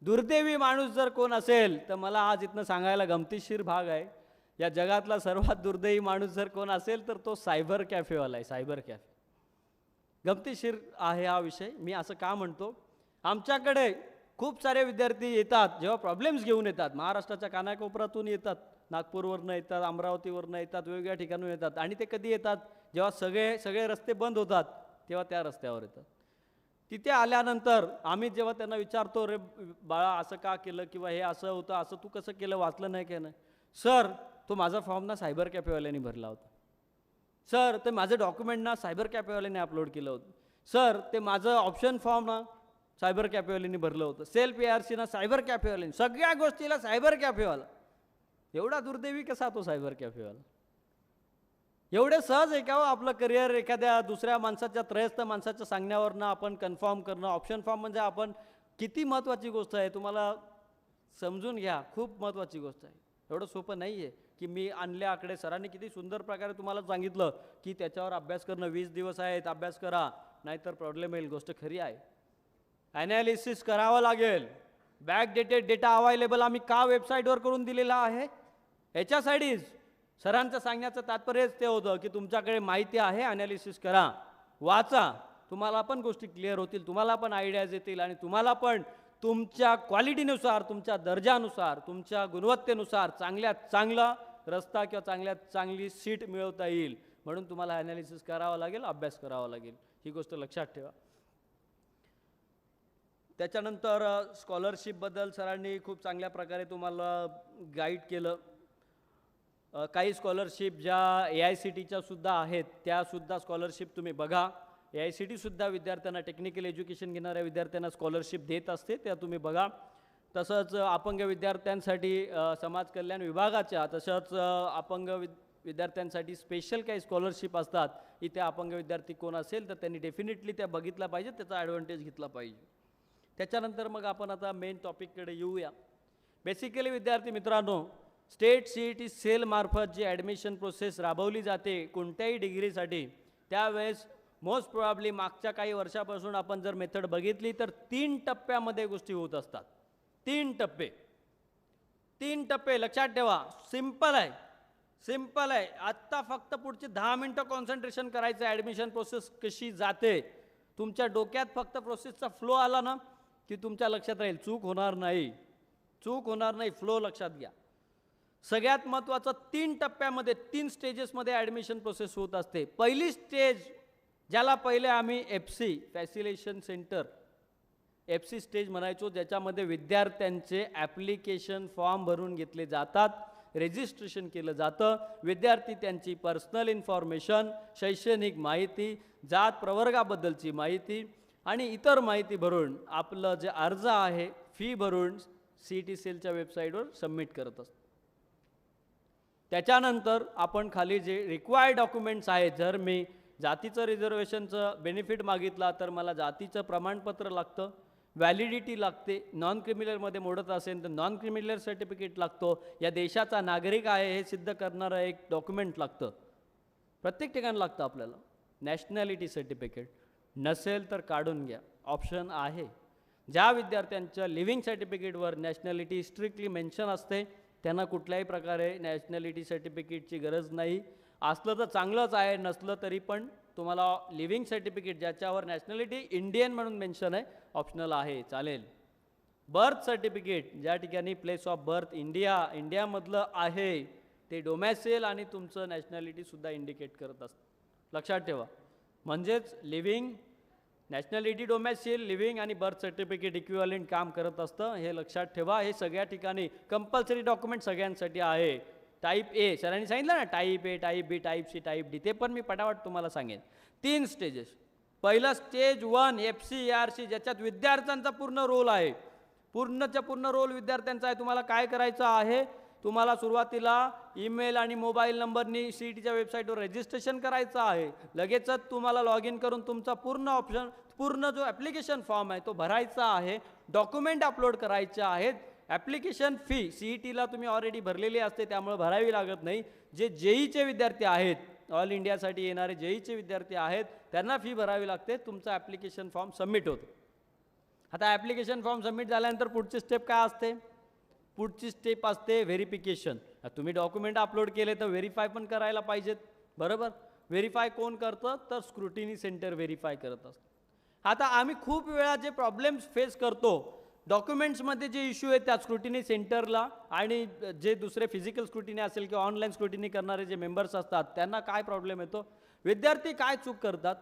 दुर्दैवी माणूस जर कोण असेल, तर मला आज इथनं सांगायला गमतीशीर भाग आहे. या जगातला सर्वात दुर्दैवी माणूस जर कोण असेल, तर तो सायबर कॅफेवाला आहे. सायबर कॅफे गमतीशीर आहे हा विषय. मी असं का म्हणतो, आमच्याकडे खूप सारे विद्यार्थी येतात, जेव्हा प्रॉब्लेम्स घेऊन येतात, महाराष्ट्राच्या कानाकोपऱ्यातून येतात, नागपूरवरनं येतात, अमरावतीवरनं येतात, वेगवेगळ्या ठिकाणून येतात. आणि ते कधी येतात? जेव्हा सगळे रस्ते बंद होतात, तेव्हा त्या रस्त्यावर येतात. तिथे आल्यानंतर आम्ही जेव्हा त्यांना विचारतो, रे बाळा असं का केलं, किंवा हे असं होतं, असं तू कसं केलं, वाचलं नाही की नाही? सर तो माझा फॉर्म ना सायबर कॅफेवाल्याने भरला होता. सर ते माझं डॉक्युमेंट ना सायबर कॅफेवाल्याने अपलोड केलं होतं. सर ते माझं ऑप्शन फॉर्म ना सायबर कॅफेवाल्याने भरलं होतं. सेल्फ ARC ना सायबर कॅफेवाल्याने. सगळ्या गोष्टीला सायबर कॅफेवाला. एवढा दुर्दैवी कसा तो सायबर कॅफेवाला? एवढे सहज आहे का हो आपलं करिअर एखाद्या दुसऱ्या माणसाच्या, त्रयस्थ माणसाच्या सांगण्यावरनं आपण कन्फर्म करणं? ऑप्शन फॉर्म म्हणजे आपण किती महत्त्वाची गोष्ट आहे, तुम्हाला समजून घ्या. खूप महत्त्वाची गोष्ट आहे. एवढं सोपं नाही आहे की मी आणल्या आकडे. सरांनी किती सुंदर प्रकारे तुम्हाला सांगितलं की त्याच्यावर अभ्यास करणं, 20 दिवस आहेत, अभ्यास करा, नाहीतर प्रॉब्लेम येईल. गोष्ट खरी आहे. ॲनालिसिस करावं लागेल. बॅकडेटेड डेटा अवेलेबल आम्ही का वेबसाईटवर करून दिलेला आहे? याच्यासाठीच. सरांचं सांगण्याचं तात्पर्यच ते होतं की तुमच्याकडे माहिती आहे, ॲनालिसिस करा, वाचा, तुम्हाला पण गोष्टी क्लिअर होतील, तुम्हाला पण आयडियाज येतील, आणि तुम्हाला पण तुमच्या क्वालिटीनुसार, तुमच्या दर्जानुसार, तुमच्या गुणवत्तेनुसार चांगल्यात चांगला रस्ता किंवा चांगल्यात चांगली सीट मिळवता येईल. म्हणून तुम्हाला ॲनालिसिस करावं लागेल, अभ्यास करावा लागेल. ही गोष्ट लक्षात ठेवा. त्याच्यानंतर स्कॉलरशिपबद्दल सरांनी खूप चांगल्या प्रकारे तुम्हाला गाईड केलं. काही स्कॉलरशिप ज्या AICTच्या सुद्धा आहेत, त्यासुद्धा स्कॉलरशिप तुम्ही बघा. AICT सुद्धा विद्यार्थ्यांना, टेक्निकल एज्युकेशन घेणाऱ्या विद्यार्थ्यांना स्कॉलरशिप देत असते, त्या तुम्ही बघा. तसंच अपंग विद्यार्थ्यांसाठी समाज कल्याण विभागाच्या, तसंच अपंग विद्यार्थ्यांसाठी स्पेशल काही स्कॉलरशिप असतात. इथे अपंग विद्यार्थी कोण असेल तर त्यांनी डेफिनेटली त्या बघितल्या पाहिजे, त्याचा ॲडव्हान्टेज घेतला पाहिजे. त्याच्यानंतर मग आपण आता मेन टॉपिककडे येऊया. बेसिकली विद्यार्थी मित्रांनो, स्टेट CET सेलमार्फत जी ॲडमिशन प्रोसेस राबवली जाते कोणत्याही डिग्रीसाठी, त्यावेळेस मोस्ट प्रॉब्ली मागच्या काही वर्षापासून आपण जर मेथड बघितली तर 3 टप्प्यामध्ये गोष्टी होत असतात. 3 टप्पे. 3 टप्पे लक्षात ठेवा. सिम्पल आहे, सिम्पल आहे. आत्ता फक्त पुढचे 10 मिनटं कॉन्सन्ट्रेशन करायचं. ॲडमिशन प्रोसेस कशी जाते तुमच्या डोक्यात फक्त प्रोसेसचा फ्लो आला ना की तुमच्या लक्षात राहील, चूक होणार नाही, चूक होणार नाही. फ्लो लक्षात घ्या. सगळ्यात महत्त्वाचं 3 टप्प्यामध्ये 3 स्टेजेसमध्ये ॲडमिशन प्रोसेस होत असते. पहिली स्टेज ज्याला पहिले आम्ही FC फॅसिलेशन सेंटर FC स्टेज म्हणायचो, ज्याच्यामध्ये विद्यार्थ्यांचे ॲप्लिकेशन फॉर्म भरून घेतले जातात, रजिस्ट्रेशन केलं जातं. विद्यार्थी त्यांची पर्सनल इन्फॉर्मेशन, शैक्षणिक माहिती, जात प्रवर्गाबद्दलची माहिती आणि इतर माहिती भरून आपलं जे अर्ज आहे फी भरून CET सेलच्या वेबसाईटवर सबमिट करत असतो. त्याच्यानंतर आपण खाली जे रिक्वायर्ड डॉक्युमेंट्स आहेत, जर मी जातीचं रिझर्वेशनचं बेनिफिट मागितला तर मला जातीचं प्रमाणपत्र लागतं, व्हॅलिडिटी लागते. नॉन क्रिमिनलमध्ये मोडत असेल तर नॉन क्रिमिनल सर्टिफिकेट लागतो. या देशाचा नागरिक आहे हे सिद्ध करणारं एक डॉक्युमेंट लागतं. प्रत्येक ठिकाणी लागतं आपल्याला. नॅशनॅलिटी सर्टिफिकेट नसेल तर काढून घ्या, ऑप्शन आहे. ज्या विद्यार्थ्यांच्या लिव्हिंग सर्टिफिकेटवर नॅशनॅलिटी स्ट्रिक्टली मेन्शन असते त्यांना कुठल्याही प्रकारे नॅशनॅलिटी सर्टिफिकेटची गरज नाही. असलं तर चांगलंच आहे, नसलं तरी पण तुम्हाला लिव्हिंग सर्टिफिकेट ज्याच्यावर नॅशनॅलिटी इंडियन म्हणून मेन्शन आहे ऑप्शनल आहे, चालेल. बर्थ सर्टिफिकेट ज्या ठिकाणी प्लेस ऑफ बर्थ इंडियामधलं आहे ते डोमॅसिल आणि तुमचं नॅशनॅलिटीसुद्धा इंडिकेट करत असतं. लक्षात ठेवा. म्हणजेच लिव्हिंग, नॅशनॅलिटी, डोमॅसिल, लिव्हिंग आणि बर्थ सर्टिफिकेट इक्विव्हॅलेंट काम करत असतं, हे लक्षात ठेवा. हे सगळ्या ठिकाणी कंपल्सरी डॉक्युमेंट सगळ्यांसाठी आहे. टाईप A सरांनी सांगितलं ना, type A, type B, type C, type D, ते पण मी पटापट तुम्हाला सांगेन. 3 स्टेजेस. पहिला स्टेज 1 FC ARC, ज्याच्यात विद्यार्थ्यांचा पूर्ण रोल आहे. पूर्णच्या पूर्ण रोल विद्यार्थ्यांचा आहे. तुम्हाला काय करायचं आहे, तुम्हाला सुरुवातीला ईमेल आणि मोबाईल नंबरनी CETच्या वेबसाईटवर रजिस्ट्रेशन करायचं आहे. लगेचच तुम्हाला लॉग इन करून तुमचा पूर्ण जो ॲप्लिकेशन फॉर्म आहे तो भरायचा आहे. डॉक्युमेंट अपलोड करायचे आहेत. ॲप्लिकेशन फी CETला तुम्ही ऑलरेडी भरलेली असते त्यामुळे भरावी लागत नाही. जे JEEचे विद्यार्थी आहेत, ऑल इंडियासाठी येणारे JEEचे विद्यार्थी आहेत, त्यांना फी भरावी लागते. तुमचा ॲप्लिकेशन फॉर्म सबमिट होतो. आता ॲप्लिकेशन फॉर्म सबमिट झाल्यानंतर पुढची स्टेप काय असते? पुढची स्टेप असते व्हेरिफिकेशन. तुम्ही डॉक्युमेंट अपलोड केले तर व्हेरीफाय पण करायला पाहिजेत, बरोबर. व्हेरीफाय कोण करतं तर स्क्रुटिनी सेंटर व्हेरीफाय करत असतं. आता आम्ही खूप वेळा जे प्रॉब्लेम्स फेस करतो डॉक्युमेंट्समध्ये, जे इश्यू आहेत त्या स्क्रुटिनी सेंटरला आणि जे दुसरे फिजिकल स्क्रुटिनी असेल किंवा ऑनलाईन स्क्रुटिनी करणारे जे मेंबर्स असतात त्यांना काय प्रॉब्लेम येतो, विद्यार्थी काय चूक करतात.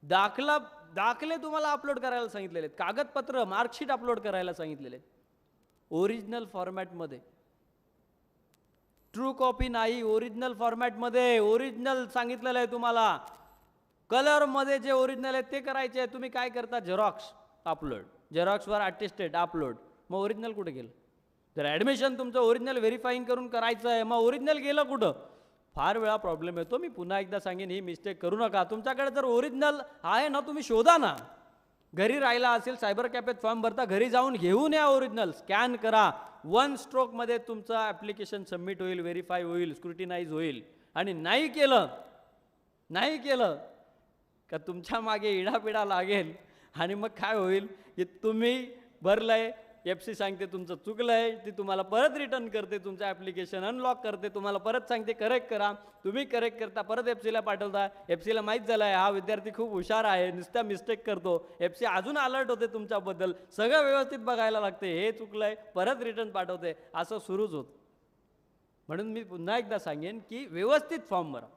दाखले तुम्हाला अपलोड करायला सांगितलेले आहेत, कागदपत्र मार्कशीट अपलोड करायला सांगितलेले आहेत ओरिजिनल फॉर्मॅटमध्ये. ट्रू कॉपी नाही, ओरिजिनल फॉर्मॅटमध्ये. ओरिजिनल सांगितलेलं आहे तुम्हाला. कलरमध्ये जे ओरिजिनल आहे ते करायचे आहे. तुम्ही काय करता, झेरॉक्स अपलोड, झेरॉक्सवर अटेस्टेड अपलोड. मग ओरिजिनल कुठे गेलं? जर ॲडमिशन तुमचं ओरिजिनल व्हेरीफाईंग करून करायचं आहे, मग ओरिजिनल गेलं कुठं? फार वेळा प्रॉब्लेम येतो. मी पुन्हा एकदा सांगेन, ही मिस्टेक करू नका. तुमच्याकडे जर ओरिजिनल आहे ना, तुम्ही शोधा ना. घरी राहिला असेल, सायबर कॅफेत फॉर्म भरता, घरी जाऊन घेऊन या ओरिजिनल, स्कॅन करा. 1 स्ट्रोकमध्ये तुमचं ॲप्लिकेशन सबमिट होईल, व्हेरीफाय होईल, स्क्रुटिनाइज होईल. आणि नाही केलं का तुमच्या मागे इडापिडा लागेल. आणि मग काय होईल की तुम्ही भरलंय, FC सांगते तुमचं चुकलंय, ती तुम्हाला परत रिटर्न करते, तुमचं ॲप्लिकेशन अनलॉक करते, तुम्हाला परत सांगते करेक्ट करा. तुम्ही करेक्ट करता, परत FCला पाठवता. FCला माहीत झालं आहे हा विद्यार्थी खूप हुशार आहे, नुसता मिस्टेक करतो. FC अजून अलर्ट होते तुमच्याबद्दल, सगळं व्यवस्थित बघायला लागते, हे चुकलंय, परत रिटर्न पाठवते, असं सुरूच होतं. म्हणून मी पुन्हा एकदा सांगेन की व्यवस्थित फॉर्म भरा.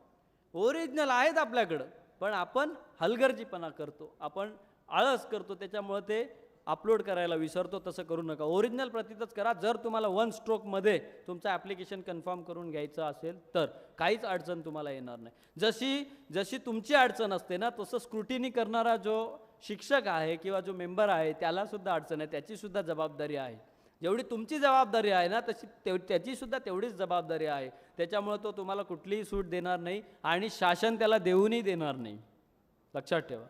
ओरिजिनल आहेत आपल्याकडं, पण आपण हलगर्जीपणा करतो, आपण आळस करतो, त्याच्यामुळं ते अपलोड करायला विसरतो. तसं करू नका. ओरिजिनल प्रतीतच करा. जर तुम्हाला 1 स्ट्रोकमध्ये तुमचं ॲप्लिकेशन कन्फर्म करून घ्यायचं असेल तर काहीच अडचण तुम्हाला येणार नाही. जशी तुमची अडचण असते ना, तसं स्क्रुटिनी करणारा जो शिक्षक आहे किंवा जो मेंबर आहे त्यालासुद्धा अडचण आहे, त्याचीसुद्धा जबाबदारी आहे. जेवढी तुमची जबाबदारी आहे ना तशी त्याचीसुद्धा तेवढीच जबाबदारी आहे. त्याच्यामुळं तो तुम्हाला कुठलीही सूट देणार नाही आणि शासन त्याला देऊनही देणार नाही, लक्षात ठेवा.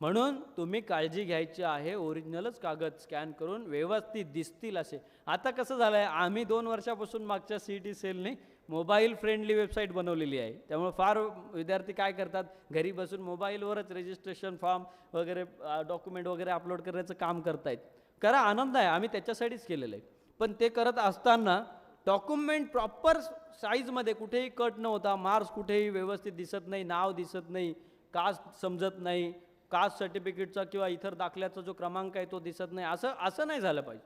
म्हणून तुम्ही काळजी घ्यायची आहे. ओरिजिनलच कागद स्कॅन करून व्यवस्थित दिसतील असे. आता कसं झालं आहे, आम्ही 2 वर्षापासून मागच्या CET सेलने मोबाईल फ्रेंडली वेबसाईट बनवलेली आहे. त्यामुळे फार विद्यार्थी काय करतात, घरी बसून मोबाईलवरच रजिस्ट्रेशन फॉर्म वगैरे डॉक्युमेंट वगैरे अपलोड करायचं काम करतायत. करा, आनंद आहे, आम्ही त्याच्यासाठीच केलेलं आहे. पण ते करत असताना डॉक्युमेंट प्रॉपर साईजमध्ये, कुठेही कट न होता, मार्क्स कुठेही व्यवस्थित दिसत नाही, नाव दिसत नाही, कास्ट समजत नाही, कास्ट सर्टिफिकेटचा किंवा इतर दाखल्याचा जो क्रमांक आहे तो दिसत नाही, असं नाही झालं पाहिजे.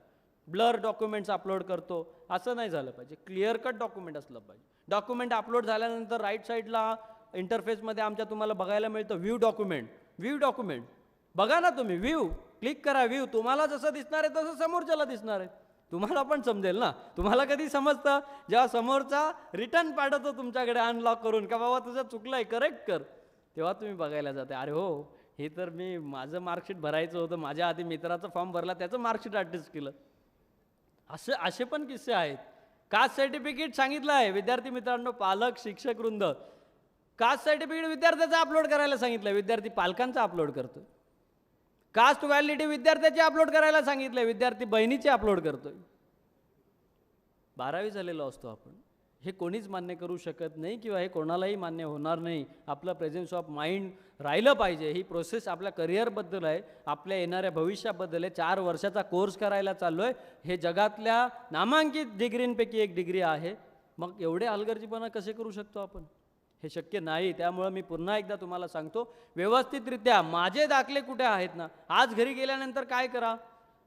ब्लर डॉक्युमेंट्स अपलोड करतो असं नाही झालं पाहिजे. क्लिअर कट डॉक्युमेंट असलं पाहिजे. डॉक्युमेंट अपलोड झाल्यानंतर राईट साईडला इंटरफेसमध्ये आमच्या तुम्हाला बघायला मिळतं व्ह्यू डॉक्युमेंट. बघा ना तुम्ही, व्ह्यू क्लिक करा. व्ह्यू तुम्हाला जसं दिसणार आहे तसं समोरच्याला दिसणार आहे. तुम्हाला पण समजेल ना. तुम्हाला कधी समजतं जेव्हा समोरचा रिटर्न पाठवतो तुमच्याकडे अनलॉक करून का बाबा तुझं चुकलंय करेक्ट कर, तेव्हा तुम्ही बघायला जाते अरे हो हे तर मी माझं मार्कशीट भरायचं होतं, माझ्या आधी मित्राचा फॉर्म भरला त्याचं मार्कशीट अटॅच केलं. असे पण किस्से आहेत. कास्ट सर्टिफिकेट सांगितलं आहे विद्यार्थी मित्रांनो, पालक शिक्षक वृंद, कास्ट सर्टिफिकेट विद्यार्थ्याचं अपलोड करायला सांगितलं, विद्यार्थी पालकांचा अपलोड करतोय. कास्ट व्हॅलिडिटी विद्यार्थ्याचे अपलोड करायला सांगितलं, विद्यार्थी बहिणीचे अपलोड करतोय. 12वी झालेलो असतो आपण. हे कोणीच मान्य करू शकत नाही किंवा हे कोणालाही मान्य होणार नाही. आपलं प्रेझेन्स ऑफ माइंड राहिलं पाहिजे. ही प्रोसेस आपल्या करिअरबद्दल आहे, आपल्या येणाऱ्या भविष्याबद्दल आहे. 4 वर्षाचा कोर्स करायला चाललो आहे. हे जगातल्या नामांकित डिग्रींपैकी एक डिग्री आहे. मग एवढे हलगर्जीपणा कसे करू शकतो आपण? हे शक्य नाही. त्यामुळं मी पुन्हा एकदा तुम्हाला सांगतो, व्यवस्थितरित्या माझे दाखले कुठे आहेत ना, आज घरी गेल्यानंतर काय करा,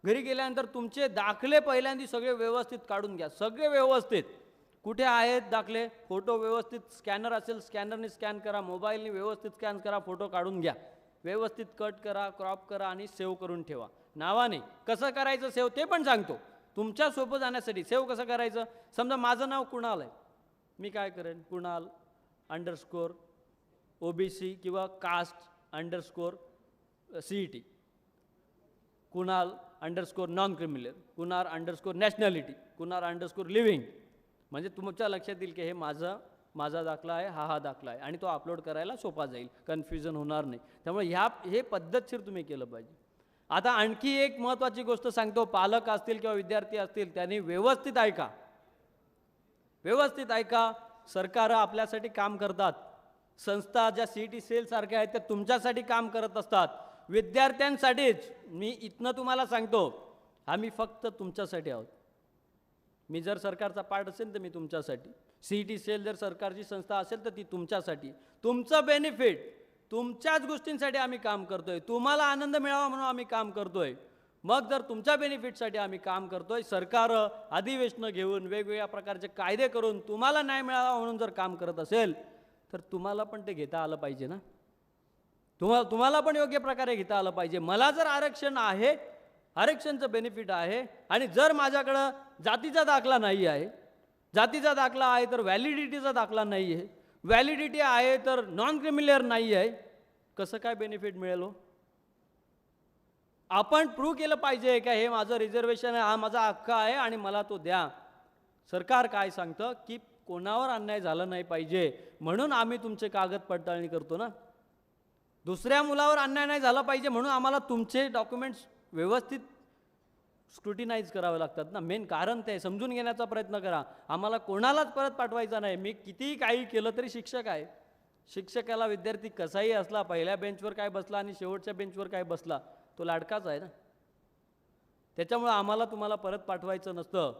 घरी गेल्यानंतर तुमचे दाखले पहिल्यांदा सगळे व्यवस्थित काढून घ्या. सगळे व्यवस्थित कुठे आहेत दाखले, फोटो व्यवस्थित, स्कॅनर असेल स्कॅनरने स्कॅन करा, मोबाईलने व्यवस्थित स्कॅन करा, फोटो काढून घ्या, व्यवस्थित कट करा, क्रॉप करा आणि सेव्ह करून ठेवा. नावाने कसं करायचं सेव्ह ते पण सांगतो तुमच्या सोबत जाण्यासाठी. सेव्ह कसं करायचं, समजा माझं नाव कुणाल आहे, मी काय करेन, कुणाल _ OBC किंवा कास्ट _ CET, कुणाल _ नॉन क्रिमिनल, कुणाल _ नॅशनॅलिटी, कुणाल _ लिव्हिंग. म्हणजे तुमच्या लक्षात येईल की हे माझा दाखला आहे, हा दाखला आहे, आणि तो अपलोड करायला सोपा जाईल, कन्फ्युजन होणार नाही. त्यामुळे हे पद्धतशीर तुम्ही केलं पाहिजे. आता आणखी एक महत्त्वाची गोष्ट सांगतो, पालक असतील किंवा विद्यार्थी असतील त्यांनी व्यवस्थित ऐका. सरकार आपल्यासाठी काम करतात. संस्था ज्या CET सेल सारख्या आहेत त्या तुमच्यासाठी काम करत असतात, विद्यार्थ्यांसाठीच. मी इथनं तुम्हाला सांगतो, आम्ही फक्त तुमच्यासाठी आहोत. मी जर सरकारचा पार्ट असेल तर मी तुमच्यासाठी, CET सेल जर सरकारची संस्था असेल तर ती तुमच्यासाठी, तुमचं बेनिफिट, तुमच्याच गोष्टींसाठी आम्ही काम करतोय. तुम्हाला आनंद मिळावा म्हणून आम्ही काम करतोय. मग जर तुमच्या बेनिफिटसाठी आम्ही काम करतोय, सरकार अधिवेशनं घेऊन वेगवेगळ्या प्रकारचे कायदे करून तुम्हाला न्याय मिळावा म्हणून जर काम करत असेल तर तुम्हाला पण ते घेता आलं पाहिजे ना. तुम्हाला पण योग्य प्रकारे घेता आलं पाहिजे. मला जर आरक्षण आहे, आरक्षणचं बेनिफिट आहे, आणि जर माझ्याकडं जातीचा दाखला नाही आहे, जातीचा दाखला आहे तर व्हॅलिडिटीचा दाखला नाही आहे, व्हॅलिडिटी आहे तर नॉन क्रिमिनल नाही आहे, कसं काय बेनिफिट मिळेल हो? आपण प्रूव्ह केलं पाहिजे का हे माझं रिझर्वेशन आहे, हा माझा हक्क आहे आणि मला तो द्या. सरकार काय सांगतं की कोणावर अन्याय झाला नाही पाहिजे म्हणून आम्ही तुमचे कागद पडताळणी करतो ना. दुसऱ्या मुलावर अन्याय नाही झाला पाहिजे म्हणून आम्हाला तुमचे डॉक्युमेंट्स व्यवस्थित स्क्रुटिनाइज करावे लागतात ना. मेन कारण ते समजून घेण्याचा प्रयत्न करा. आम्हाला कोणालाच परत पाठवायचा नाही. मी कितीही काही केलं तरी शिक्षक आहे. शिक्षकाला विद्यार्थी कसाही असला, पहिल्या बेंचवर काय बसला आणि शेवटच्या बेंचवर काय बसला, तो लाडकाच आहे ना. त्याच्यामुळे आम्हाला तुम्हाला परत पाठवायचं नसतं.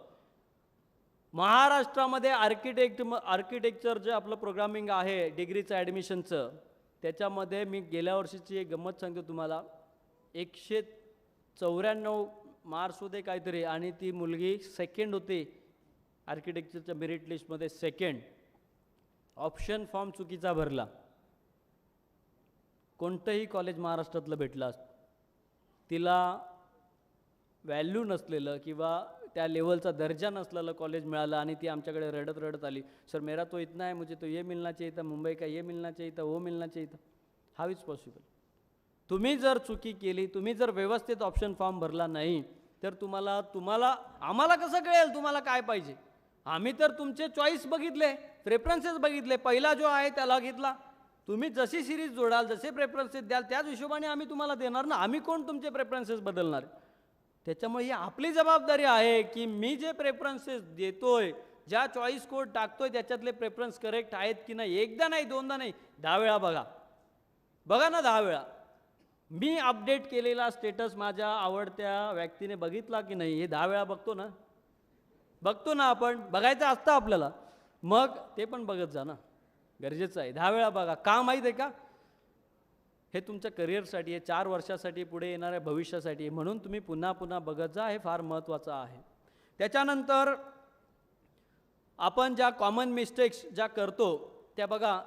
महाराष्ट्रामध्ये आर्किटेक्चर जे आपलं प्रोग्रामिंग आहे डिग्रीचं ॲडमिशनचं, त्याच्यामध्ये मी गेल्या वर्षीची एक गंमत सांगतो तुम्हाला. 194 मार्क्स होते काहीतरी, आणि ती मुलगी सेकंड होती आर्किटेक्चरच्या मेरिट लिस्टमध्ये, सेकंड. ऑप्शन फॉर्म चुकीचा भरला. कोणतंही कॉलेज महाराष्ट्रातलं भेटलं असतं, तिला व्हॅल्यू नसलेलं किंवा त्या लेवलचा दर्जा नसलेलं कॉलेज मिळालं आणि ती आमच्याकडे रडत आली, सर मेरा तो इतना है, मुझे तो ये मिलना चाहिए था, मुंबई का ये मिलना चाहिए था, वो मिलना चाहिए था. हाउ इज पॉसिबल? तुम्ही जर चुकी केली, तुम्ही जर व्यवस्थित ऑप्शन फॉर्म भरला नाही तर आम्हाला कसं कळेल तुम्हाला काय पाहिजे? आम्ही तर तुमचे चॉईस बघितले, प्रेफरन्सेस बघितले, पहिला जो आहे त्याला घेतला. तुम्ही जशी सिरीज जोडाल, जसे प्रेफरन्सेस द्याल त्याच हिशोबाने आम्ही तुम्हाला देणार ना. आम्ही कोण तुमचे प्रेफरन्सेस बदलणार? त्याच्यामुळे ही आपली जबाबदारी आहे की मी जे प्रेफरन्सेस देतोय, ज्या चॉईस कोड टाकतोय त्याच्यातले प्रेफरन्स करेक्ट आहेत की नाही. एकदा नाही, दोनदा नाही, 10 वेळा बघा ना, 10 वेळा. मी अपडेट केलेला स्टेटस माझ्या आवडत्या व्यक्तीने बघितला की नाही हे 10 वेळा बघतो ना आपण. बघायचं असतं आपल्याला, मग ते पण बघत जा ना, गरजेचं आहे. 10 वेळा बघा. का माहीत आहे का? हे तुमच्या करिअरसाठी आहे, 4 वर्षासाठी, पुढे येणाऱ्या भविष्यासाठी आहे. म्हणून तुम्ही पुन्हा पुन्हा बघत जा, हे फार महत्त्वाचं आहे. त्याच्यानंतर आपण ज्या कॉमन मिस्टेक्स ज्या करतो त्या बघा,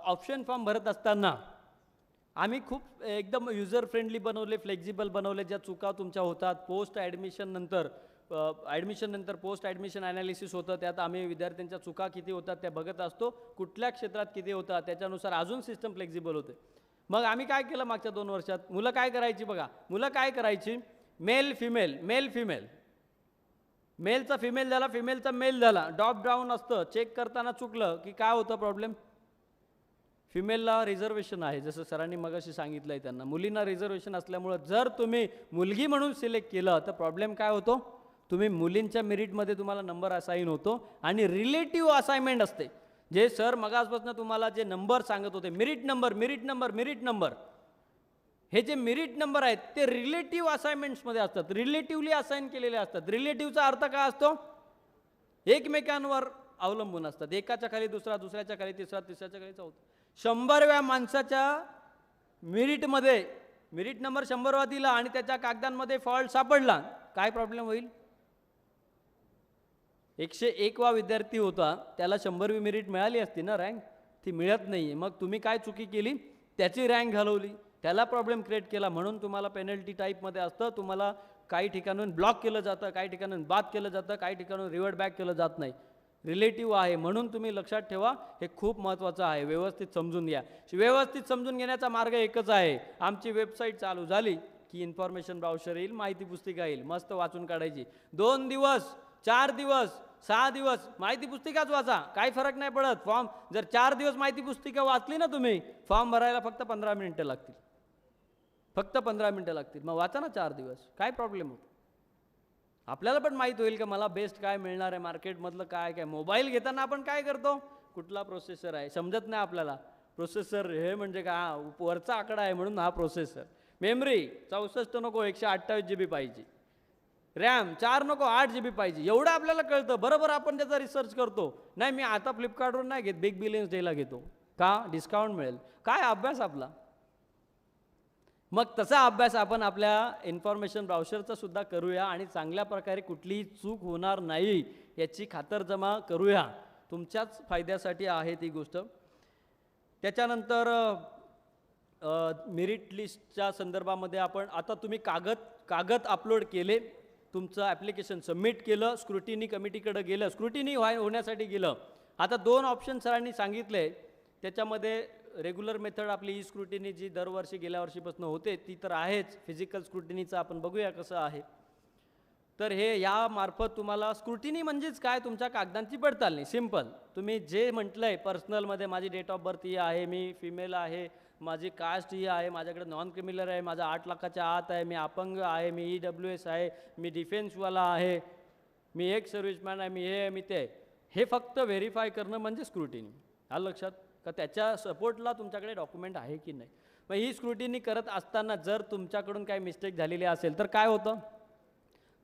ऑप्शन फॉर्म भरत असताना आम्ही खूप एकदम युजर फ्रेंडली बनवले, फ्लेक्झिबल बनवले. ज्या चुका तुमच्या होतात पोस्ट ॲडमिशननंतर पोस्ट ॲडमिशन ॲनालिसिस होतं, त्यात आम्ही विद्यार्थ्यांच्या चुका किती होतात त्या बघत असतो, कुठल्या क्षेत्रात किती होतात त्याच्यानुसार अजून सिस्टम फ्लेक्झिबल होते. मग आम्ही काय केलं मागच्या 2 वर्षात, मुलं काय करायची बघा, मुलं काय करायची, मेल फिमेल, मेल फिमेल, मेलचा फिमेल झाला, फिमेलचा मेल झाला, ड्रॉप डाऊन असतं, चेक करताना चुकलं की काय होतं प्रॉब्लेम, फिमेलला रिझर्वेशन आहे, जसं सरांनी मगाशी सांगितलं आहे त्यांना, मुलींना रिझर्वेशन असल्यामुळं जर तुम्ही मुलगी म्हणून सिलेक्ट केलं तर प्रॉब्लेम काय होतो, तुम्ही मुलींच्या मेरिटमध्ये तुम्हाला नंबर असाईन होतो. आणि रिलेटिव्ह असाइनमेंट असते, जे सर मगासपासून तुम्हाला जे नंबर सांगत होते, merit number, merit number, merit number, हे जे मेरिट नंबर आहेत ते रिलेटिव्ह असाइनमेंट्समध्ये असतात, रिलेटिव्हली असाइन केलेले असतात. रिलेटिव्हचा अर्थ काय असतो, एकमेकांवर अवलंबून असतात, एकाच्या खाली दुसरा, दुसऱ्याच्या खाली तिसरा, तिसऱ्याच्या खाली चौथा. 100व्या माणसाच्या मेरिटमध्ये मेरिट नंबर 100वा दिला आणि त्याच्या कागदांमध्ये फॉल्ट सापडला, काय प्रॉब्लेम होईल. 101वा विद्यार्थी होता, त्याला 100वी मेरिट मिळाली असती ना, रँक, ती मिळत नाही. मग तुम्ही काय चुकी केली, त्याची रँक घालवली, त्याला प्रॉब्लेम क्रिएट केला. म्हणून तुम्हाला पेनल्टी टाईपमध्ये असतं, तुम्हाला काही ठिकाणून ब्लॉक केलं जातं, काही ठिकाणून बाद केलं जातं, काही ठिकाणून रिव्हर्ट बॅक केलं जात नाही. रिलेटिव्ह आहे, म्हणून तुम्ही लक्षात ठेवा, हे खूप महत्त्वाचं आहे. व्यवस्थित समजून घ्या. व्यवस्थित समजून घेण्याचा मार्ग एकच आहे, आमची वेबसाईट चालू झाली की इन्फॉर्मेशन ब्राउचर येईल, माहिती पुस्तिका येईल, मस्त वाचून काढायची. 2 दिवस, 4 दिवस, 6 दिवस माहिती पुस्तिकाच वाचा, काही फरक नाही पडत. फॉर्म जर 4 दिवस माहिती पुस्तिका वाचली ना तुम्ही, फॉर्म भरायला फक्त 15 मिनिटं लागतील, फक्त 15 मिनिटं लागतील. मग वाचा ना 4 दिवस, काय प्रॉब्लेम होतो. आपल्याला पण माहीत होईल की मला बेस्ट काय मिळणार आहे, मार्केटमधलं काय काय. मोबाईल घेताना आपण काय करतो, कुठला प्रोसेसर आहे समजत नाही आपल्याला, प्रोसेसर हे म्हणजे काय, वरचा आकडा आहे म्हणून हा प्रोसेसर. मेमरी 64 नको, 128 GB पाहिजे. रॅम 4 नको, 8 GB पाहिजे. एवढं आपल्याला कळतं, बरोबर आपण त्याचा रिसर्च करतो. नाही, मी आता फ्लिपकार्टवर नाही घेत, बिग बिलियन्स डेला घेतो, का डिस्काउंट मिळेल. काय अभ्यास आपला. मग तसा अभ्यास आपण आपल्या इन्फॉर्मेशन ब्राउचरचा सुद्धा करूया आणि चांगल्या प्रकारे कुठलीही चूक होणार नाही याची खातरजमा करूया. तुमच्याच फायद्यासाठी आहे ती गोष्ट. त्याच्यानंतर मेरिट लिस्टच्या संदर्भामध्ये आपण आता तुम्ही कागद अपलोड केले, तुमचं ॲप्लिकेशन सबमिट केलं, स्क्रुटिनी कमिटीकडे गेलं, स्क्रुटिनी होण्यासाठी गेलं. आता 2 ऑप्शन सरांनी सांगितले, त्याच्यामध्ये रेग्युलर मेथड आपली ई स्क्रुटिनी जी दरवर्षी गेल्या वर्षीपासून होते ती तर आहेच, फिजिकल स्क्रुटिनीचं आपण बघूया कसं आहे. तर हे यामार्फत तुम्हाला स्क्रुटिनी म्हणजेच काय, तुमच्या कागदांची पडताळणी, सिम्पल. तुम्ही जे म्हटलं आहे पर्सनलमध्ये, माझी डेट ऑफ बर्थ ही आहे, मी फिमेल आहे, माझी कास्ट ही आहे, माझ्याकडे नॉन क्रिमिनल आहे, माझा 8 लाखाच्या आत आहे, मी अपंग आहे, मी EWS आहे, मी डिफेन्सवाला आहे, मी एक सर्व्हिसमॅन आहे, मी हे मी ते, हे फक्त व्हेरीफाय करणं म्हणजे स्क्रुटिनी. आलं लक्षात का, त्याच्या सपोर्टला तुमच्याकडे डॉक्युमेंट आहे की नाही. मग ही स्क्रुटिनी करत असताना जर तुमच्याकडून काही मिस्टेक झालेली असेल तर काय होतं,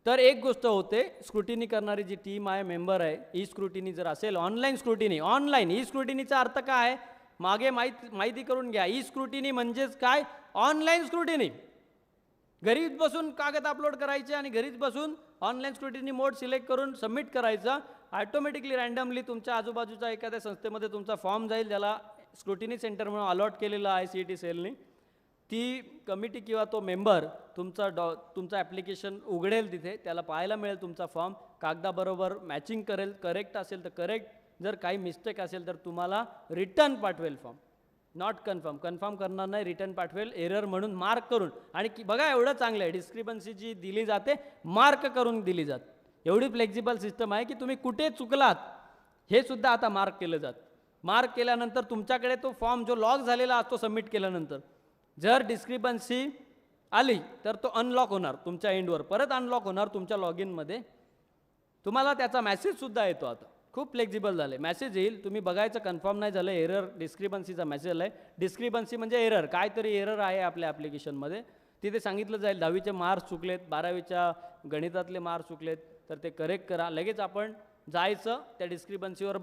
तर एक गोष्ट होते, स्क्रुटिनी करणारी जी टीम आहे, मेंबर आहे, ई स्क्रुटिनी जर असेल, ऑनलाईन स्क्रुटिनी, ऑनलाईन ई स्क्रुटिनीचा अर्थ काय आहे, मागे माहिती करून घ्या. ई स्क्रुटिनी म्हणजेच काय, ऑनलाईन स्क्रुटिनी. घरीच बसून कागद अपलोड करायचे आणि घरीच बसून ऑनलाईन स्क्रुटिनी मोड सिलेक्ट करून सबमिट करायचा. ऑटोमॅटिकली रँडमली तुमच्या आजूबाजूच्या एखाद्या संस्थेमध्ये तुमचा फॉर्म जाईल, ज्याला स्क्रुटिनी सेंटर म्हणून अलॉट केलेला आहे CET सेलनी. ती कमिटी किंवा तो मेंबर तुमचा ॲप्लिकेशन उघडेल, तिथे त्याला पाहायला मिळेल तुमचा फॉर्म, कागदाबरोबर मॅचिंग करेल, करेक्ट असेल तर करेक्ट, जर काही मिस्टेक असेल तर तुम्हाला रिटर्न पाठवेल फॉर्म, नॉट कन्फर्म करणार नाही, रिटर्न पाठवेल एरर म्हणून मार्क करून. आणि बघा एवढं चांगलं आहे, डिस्क्रिपन्सी जी दिली जाते मार्क करून दिली जाते. एवढी फ्लेक्झिबल सिस्टम आहे की तुम्ही कुठे चुकलात हे सुद्धा आता मार्क केलं जातं. मार्क केल्यानंतर तुमच्याकडे तो फॉर्म जो लॉग झालेला असतो सबमिट केल्यानंतर, जर डिस्क्रिपन्सी आली तर तो अनलॉक होणार तुमच्या एंडवर, परत अनलॉक होणार तुमच्या लॉग इनमध्ये. तुम्हाला त्याचा मॅसेजसुद्धा येतो. आता खूप फ्लेक्झिबल झाले, मॅसेज येईल, तुम्ही बघायचं कन्फर्म नाही झालं, एरर डिस्क्रिपन्सीचा मेसेज आला आहे. डिस्क्रिपन्सी म्हणजे एरर, काहीतरी एरर आहे आपल्या ॲप्लिकेशनमध्ये, तिथे सांगितलं जाईल 10वीचे मार्क्स चुकलेत, 12वीच्या गणितातले मार्क्स चुकलेत, तर ते करेक्ट करा. लगेच आपण जायचं त्या डिस्क्रिपन्सीवर,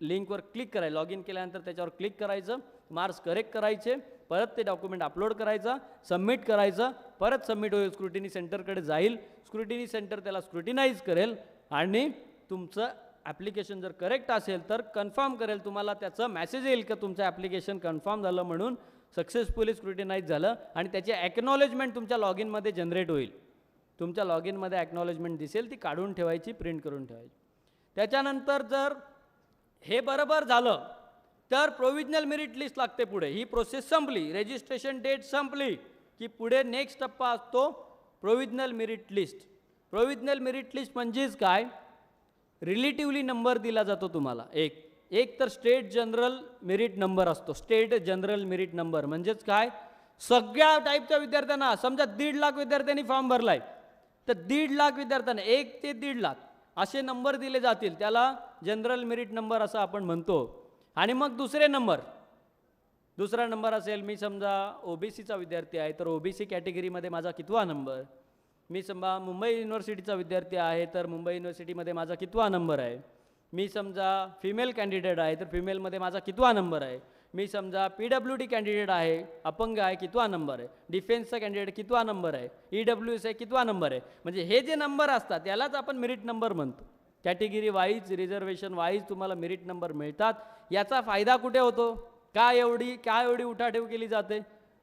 लिंकवर क्लिक करायचं, लॉग इन केल्यानंतर त्याच्यावर क्लिक करायचं, मार्क्स करेक्ट करायचे, परत ते डॉक्युमेंट अपलोड करायचं, सबमिट करायचं, परत सबमिट होईल, स्क्रुटिनी सेंटरकडे जाईल, स्क्रुटिनी सेंटर त्याला स्क्रुटिनाइज करेल आणि तुमचं ॲप्लिकेशन जर करेक्ट असेल तर कन्फर्म करेल, तुम्हाला त्याचं मेसेज येईल की तुमचं ॲप्लिकेशन कन्फर्म झालं म्हणून सक्सेसफुली स्क्रुटिनाइज झालं आणि त्याची ॲक्नॉलेजमेंट तुमच्या लॉग इनमध्ये जनरेट होईल. तुमच्या लॉग इनमध्ये ॲक्नॉलेजमेंट दिसेल, ती काढून ठेवायची, प्रिंट करून ठेवायची. त्याच्यानंतर जर हे बरोबर झालं तर प्रोव्हिजनल मेरिट लिस्ट लागते पुढे. ही प्रोसेस संपली, रजिस्ट्रेशन डेट संपली की पुढे नेक्स्ट टप्पा असतो provisional merit list. Provisional merit list म्हणजेच काय, रिलेटिव्हली नंबर दिला जातो तुम्हाला. एक तर स्टेट जनरल मेरिट नंबर असतो. स्टेट जनरल मेरिट नंबर म्हणजेच काय, सगळ्या टाईपच्या विद्यार्थ्यांना, समजा 1.5 लाख विद्यार्थ्यांनी फॉर्म भरलाय तर 1.5 लाख विद्यार्थ्यांना 1 ते 1.5 लाख असे नंबर दिले जातील, त्याला जनरल मेरिट नंबर असं आपण म्हणतो. आणि मग दुसरा नंबर असेल, मी समजा ओबीसीचा विद्यार्थी आहे तर ओबीसी कॅटेगरीमध्ये माझा कितवा नंबर, मी समजा मुंबई युनिव्हर्सिटीचा विद्यार्थी आहे तर मुंबई युनिव्हर्सिटीमध्ये माझा कितवा नंबर आहे, मी समजा फिमेल कॅन्डिडेट आहे तर फिमेलमध्ये माझा कितवा नंबर आहे, मी समजा PWD कॅन्डिडेट आहे, अपंग आहे, कितवा नंबर आहे, डिफेन्सचा कॅन्डिडेट कितवा नंबर आहे, EWS आहे, कितवा नंबर आहे. म्हणजे हे जे नंबर असतात त्यालाच आपण मेरिट नंबर म्हणतो. कॅटेगरी वाईज, रिझर्वेशन वाईज तुम्हाला मेरिट नंबर मिळतात. याचा फायदा कुठे होतो, काय एवढी उठाठेव केली जाते,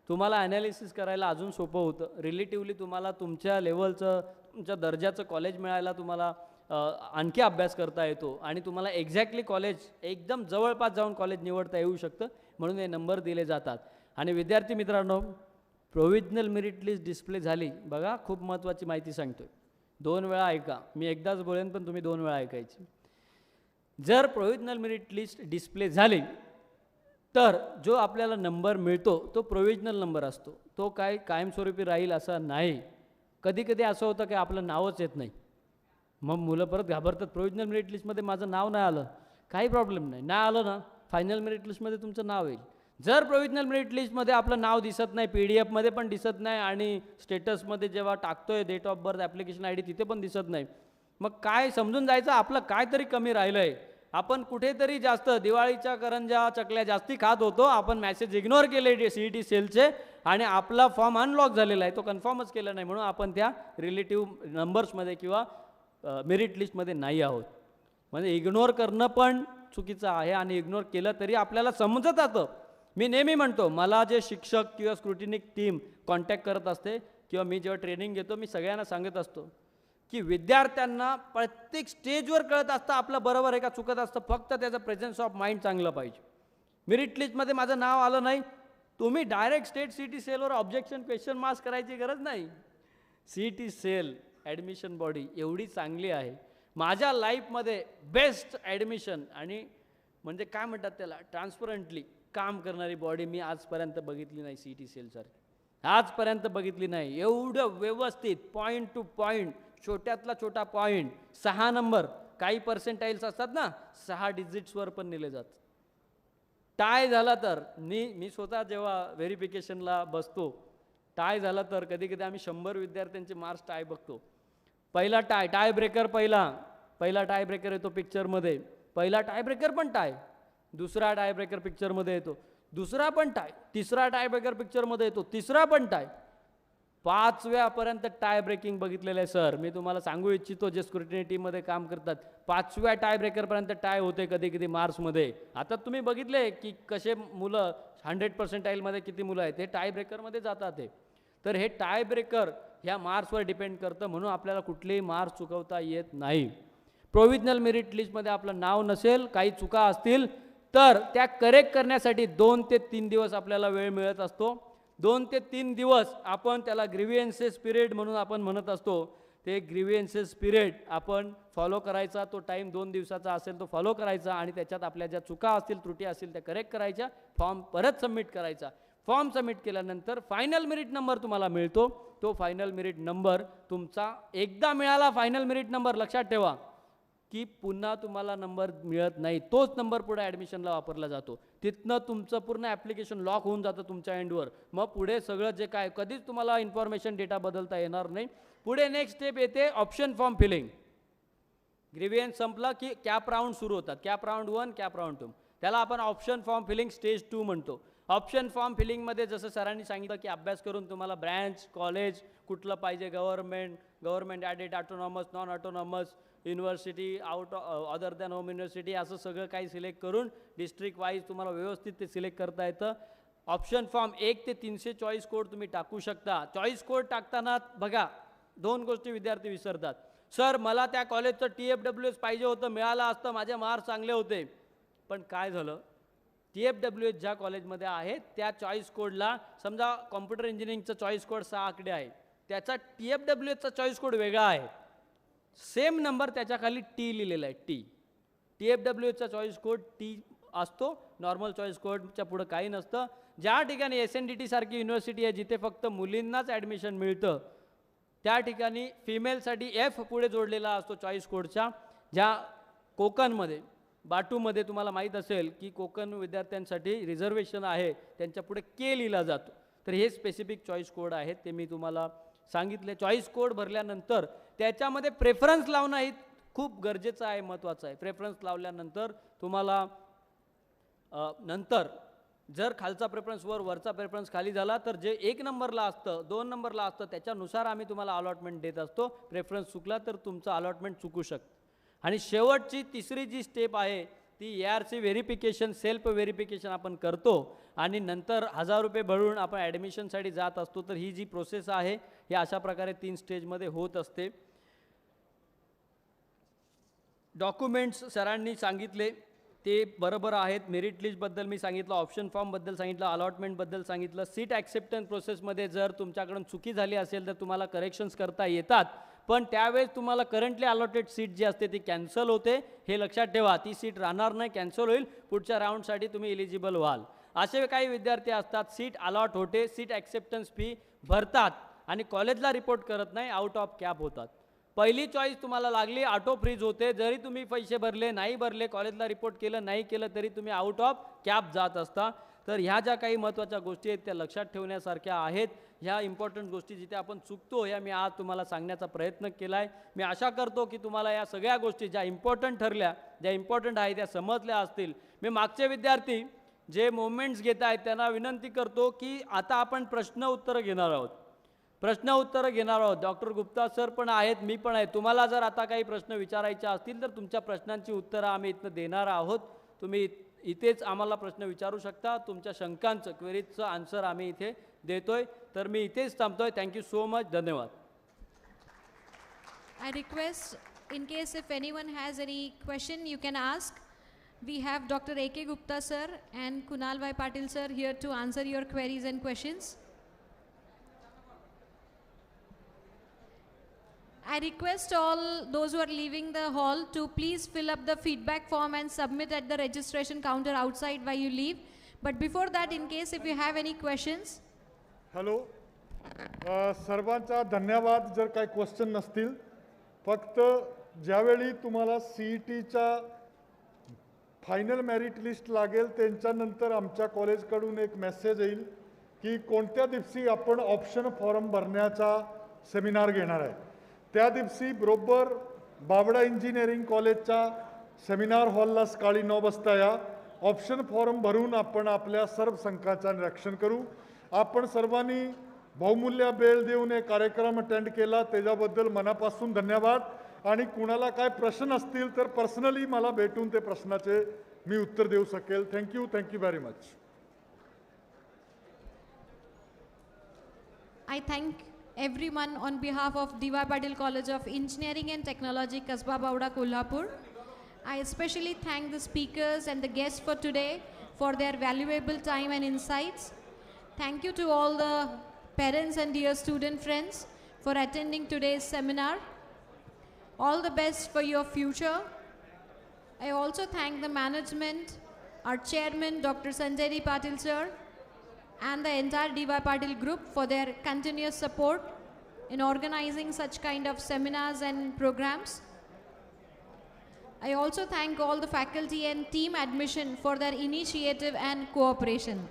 तुम्हाला ॲनालिसिस करायला अजून सोपं होतं. रिलेटिव्हली तुम्हाला तुमच्या लेवलचं, तुमच्या दर्जाचं कॉलेज मिळायला तुम्हाला आणखी अभ्यास करता येतो आणि तुम्हाला एक्झॅक्टली कॉलेज एकदम जवळपास जाऊन कॉलेज निवडता येऊ शकतं, म्हणून हे नंबर दिले जातात. आणि विद्यार्थी मित्रांनो, प्रोव्हिजनल मेरिट लिस्ट डिस्प्ले झाली बघा, खूप महत्त्वाची माहिती सांगतोय, 2 वेळा ऐका, मी एकदाच बोलेन पण तुम्ही 2 वेळा ऐकायची. जर प्रोव्हिजनल मेरिट लिस्ट डिस्प्ले झाली तर जो आपल्याला नंबर मिळतो तो प्रोव्हिजनल नंबर असतो. तो काय कायमस्वरूपी राहील असं नाही. कधी कधी असं होतं की आपलं नावच येत नाही, मग मुलं परत घाबरतात, प्रोव्हिजनल मेरिट लिस्टमध्ये माझं नाव नाही आलं, काही प्रॉब्लेम नाही, नाही आलं ना फायनल मेरिट लिस्टमध्ये तुमचं नाव येईल. जर प्रोव्हिजनल मेरिट लिस्टमध्ये आपलं नाव दिसत नाही, PDF पण दिसत नाही आणि स्टेटसमध्ये जेव्हा टाकतोय date of birth, application ID तिथे पण दिसत नाही, मग काय समजून जायचं आपलं काहीतरी कमी राहिलं आहे. आपण कुठेतरी जास्त दिवाळीच्या करंजा चकल्या जास्ती खात होतो, आपण मॅसेज इग्नोर केले CET सेलचे आणि आपला फॉर्म अनलॉक झालेला आहे, तो कन्फर्मच केला नाही, म्हणून आपण त्या रिलेटिव्ह नंबर्समध्ये किंवा मेरिट लिस्टमध्ये नाही आहोत. म्हणजे इग्नोर करणं पण चुकीचं आहे आणि इग्नोर केलं तरी आपल्याला समजत जातं. मी नेहमी म्हणतो, मला जे शिक्षक किंवा स्क्रुटिनिक टीम कॉन्टॅक्ट करत असते किंवा मी जेव्हा ट्रेनिंग घेतो, मी सगळ्यांना सांगत असतो की विद्यार्थ्यांना प्रत्येक स्टेजवर कळत असतं आपलं बरोबर आहे का चुकत असतं, फक्त त्याचं प्रेझेन्स ऑफ माइंड चांगलं पाहिजे. मेरिट लिस्टमध्ये माझं नाव आलं नाही, तुम्ही डायरेक्ट स्टेट CET सेलवर ऑब्जेक्शन क्वेश्चन मार्क्स करायची गरज नाही. CET सेल ॲडमिशन बॉडी एवढी चांगली आहे, माझ्या लाईफमध्ये बेस्ट ॲडमिशन आणि म्हणजे काय म्हणतात त्याला ट्रान्सपरंटली काम करणारी बॉडी मी आजपर्यंत बघितली नाही. CET सेलसारखी आजपर्यंत बघितली नाही. एवढं व्यवस्थित पॉईंट टू पॉईंट, छोट्यातला छोटा पॉईंट, 6 नंबर, काही पर्सेंटाईल्स असतात ना 6 डिजिट्सवर पण नेले जातात. टाय झाला तर मी स्वतः जेव्हा व्हेरिफिकेशनला बसतो, टाय झाला तर कधी कधी आम्ही 100 विद्यार्थ्यांचे मार्क्स टाय बघतो. पहिला टाय ब्रेकर, पहिला टाय ब्रेकर येतो पिक्चरमध्ये, पहिला टाय ब्रेकर पण टाय, दुसरा टाय ब्रेकर पिक्चरमध्ये येतो, दुसरा पण टाय, तिसरा टाय ब्रेकर पिक्चरमध्ये येतो, तिसरा पण टाय, 5व्यापर्यंत टाय ब्रेकिंग बघितलेलं आहे सर. मी तुम्हाला सांगू इच्छितो जे स्क्रुटिनी टीममध्ये काम करतात, 5व्या टाय ब्रेकरपर्यंत टाय होते कधी कधी मार्क्समध्ये. आता तुम्ही बघितले की कसे मुलं 100% किती मुलं आहेत, हे टाय ब्रेकरमध्ये जातात. हे तर हे टाय ब्रेकर ह्या मार्क्सवर डिपेंड करतं, म्हणून आपल्याला कुठलेही मार्क्स चुकवता येत नाही. प्रोव्हिजनल मेरिट लिस्टमध्ये आपलं नाव नसेल, काही चुका असतील तर त्या करेक्ट करण्यासाठी 2 ते 3 दिवस आपल्याला वेळ मिळत असतो. 2 ते 3 दिवस आपण त्याला ग्रीव्हियन्सेस पिरियड म्हणून आपण म्हणत असतो. ते ग्रीव्हियन्सेस पिरियड आपण फॉलो करायचा, तो टाईम 2 दिवसाचा असेल तो फॉलो करायचा आणि त्याच्यात आपल्या ज्या चुका असतील, त्रुटी असतील त्या करेक्ट करायच्या, फॉर्म परत सबमिट करायचा. फॉर्म सबमिट केल्यानंतर फायनल मेरिट नंबर तुम्हाला मिळतो. तो फायनल मेरिट नंबर तुमचा एकदा मिळाला, फायनल मेरिट नंबर लक्षात ठेवा की पुन्हा तुम्हाला नंबर मिळत नाही, तोच नंबर पुढे ॲडमिशनला वापरला जातो. तिथनं तुमचं पूर्ण ॲप्लिकेशन लॉक होऊन जातं तुमच्या एंडवर. मग पुढे सगळं जे काय कधीच तुम्हाला इन्फॉर्मेशन डेटा बदलता येणार नाही. पुढे नेक्स्ट स्टेप येते ऑप्शन फॉर्म फिलिंग. ग्रीव्हियन्स संपला की कॅप राऊंड सुरू होतात, कॅप राऊंड 1, कॅप राऊंड 2, त्याला आपण ऑप्शन फॉर्म फिलिंग स्टेज 2 म्हणतो. ऑप्शन फॉर्म फिलिंगमध्ये जसं सरांनी सांगितलं की अभ्यास करून तुम्हाला ब्रँच कॉलेज कुठलं पाहिजे, government added, autonomous, non autonomous, university, out other than home university, असं सगळं काही सिलेक्ट करून डिस्ट्रिक्ट वाईज तुम्हाला व्यवस्थित ते सिलेक्ट करता येतं. ऑप्शन फॉर्म 1 ते 300 चॉईस कोड तुम्ही टाकू शकता. चॉईस कोड टाकताना बघा 2 गोष्टी विद्यार्थी विसरतात. सर मला त्या कॉलेजचं TFWS पाहिजे होतं, मिळालं असतं, माझे मार्क्स चांगले होते. पण काय झालं, TFWS ज्या कॉलेजमध्ये आहे त्या चॉईस कोडला, समजा कॉम्प्युटर इंजिनिअरिंगचं चॉईस कोड 6 आकडे आहे, त्याचा TFWSचा चॉईस कोड वेगळा आहे. सेम नंबर त्याच्या खाली T लिहिलेला आहे. TFWSचा चॉईस कोड T असतो, नॉर्मल चॉईस कोडच्या पुढं काही नसतं. ज्या ठिकाणी SNDT सारखी युनिव्हर्सिटी आहे जिथे फक्त मुलींनाच ॲडमिशन मिळतं, त्या ठिकाणी फिमेलसाठी F पुढे जोडलेला असतो चॉईस कोडच्या. ज्या कोकणमध्ये, बाटूमध्ये तुम्हाला माहीत असेल की कोकण विद्यार्थ्यांसाठी रिझर्वेशन आहे, त्यांच्या पुढे K लिहिला जातो. तर हे स्पेसिफिक चॉईस कोड आहेत, ते मी तुम्हाला सांगितले. चॉईस कोड भरल्यानंतर त्याच्यामध्ये प्रेफरन्स लावणं ही खूप गरजेचं आहे, महत्त्वाचं आहे. प्रेफरन्स लावल्यानंतर तुम्हाला नंतर जर खालचा प्रेफरन्स वरचा प्रेफरन्स खाली झाला तर जे 1 नंबरला असतं, 2 नंबरला असतं, त्याच्यानुसार आम्ही तुम्हाला अलॉटमेंट देत असतो. प्रेफरन्स चुकला तर तुमचं अलॉटमेंट चुकू शकतं. आणि शेवटची तिसरी जी स्टेप आहे ती ARC व्हेरिफिकेशन, सेल्फ व्हेरिफिकेशन आपण करतो आणि नंतर 1000 रुपये भरून आपण ॲडमिशनसाठी जात असतो. तर ही जी प्रोसेस आहे ही अशा प्रकारे 3 स्टेजमध्ये होत असते. डॉक्युमेंट्स सरांनी सांगितले ते बरोबर आहेत. मेरिट लिस्टबद्दल मी सांगितलं, ऑप्शन फॉर्मबद्दल सांगितलं, अलॉटमेंटबद्दल सांगितलं. सीट ॲक्सेप्टन्स प्रोसेसमध्ये जर तुमच्याकडून चुकी झाली असेल तर तुम्हाला करेक्शन्स करता येतात, पण त्यावेळेस तुम्हाला करंटली अलॉटेड सीट जी असते ती कॅन्सल होते. हे लक्षात ठेवा, ती सीट राहणार नाही, कॅन्सल होईल. पुढच्या राऊंडसाठी तुम्ही एलिजिबल व्हाल. असे काही विद्यार्थी असतात, सीट अलॉट होते, सीट ॲक्सेप्टन्स फी भरतात आणि कॉलेजला रिपोर्ट करत नाही, आउट ऑफ कॅप होतात. पहिली चॉईस तुम्हाला लागली, ऑटो फ्रीज होते. जरी तुम्ही पैसे भरले, नाही भरले, कॉलेजला रिपोर्ट केलं, नाही केलं, तरी तुम्ही आउट ऑफ कॅप जात असता. तर ह्या ज्या काही महत्त्वाच्या गोष्टी आहेत त्या लक्षात ठेवण्यासारख्या आहेत. ह्या इम्पॉर्टंट गोष्टी जिथे आपण चुकतो ह्या मी आज तुम्हाला सांगण्याचा प्रयत्न केला आहे. मी आशा करतो की तुम्हाला या सगळ्या गोष्टी ज्या इम्पॉर्टंट ठरल्या, ज्या इम्पॉर्टंट आहे त्या समजल्या असतील. मी मागचे विद्यार्थी जे मोमेंट्स घेत आहेत त्यांना विनंती करतो की आता आपण प्रश्न उत्तरं घेणार आहोत. डॉक्टर गुप्ता सर पण आहेत, मी पण आहे. तुम्हाला जर आता काही प्रश्न विचारायचे असतील तर तुमच्या प्रश्नांची उत्तरं आम्ही इथं देणार आहोत. तुम्ही इथेच आम्हाला प्रश्न विचारू शकता. तुमच्या शंकांचं, क्वेरीजचं आन्सर आम्ही इथे देतोय. तर मी इथेच थांबतोय. Thank you so much. धन्यवाद. I request, in case if anyone has any question, you can ask. We have Dr. A.K. Gupta sir and Kunal Y. Patil sir here to answer your queries and questions. I request all those who are leaving the hall to please fill up the feedback form and submit at the registration counter outside while you leave. But before that, in case if you have any questions. Hello, सर्वांचा धन्यवाद. जर काही question नसतील, फक्त ज्यावेळी तुम्हाला CETच्या final merit list लागेल त्यांच्यानंतर आमच्या कॉलेजकडून एक मेसेज येईल की कोणत्या दिवशी आपण ऑप्शन फॉर्म भरण्याचा सेमिनार घेणार आहे. त्या दिवशी बरोबर बावडा इंजिनिअरिंग कॉलेजच्या सेमिनार हॉलला सकाळी 9 वाजता या. ऑप्शन फॉर्म भरून आपण आपल्या सर्व शंकांचं निरीक्षण करू. आपण सर्वांनी बहुमूल्य वेळ देऊन एक कार्यक्रम अटेंड केला त्याच्याबद्दल मनापासून धन्यवाद. आणि कुणाला काय प्रश्न असतील तर पर्सनली मला भेटून ते प्रश्नाचे मी उत्तर देऊ शकेल. Thank you very much. I thank everyone on behalf of D.Y. Patil College of Engineering and Technology, Kasba Bauda, Kolhapur. I especially thank the speakers and the guests for today for their valuable time and insights. Thank you to all the parents and dear student friends for attending today's seminar. All the best for your future. I also thank the management, our chairman, Dr. Sanjay Patil sir, and the entire D.Y. Patil group for their continuous support in organizing such kind of seminars and programs. I also thank all the faculty and team admission for their initiative and cooperation.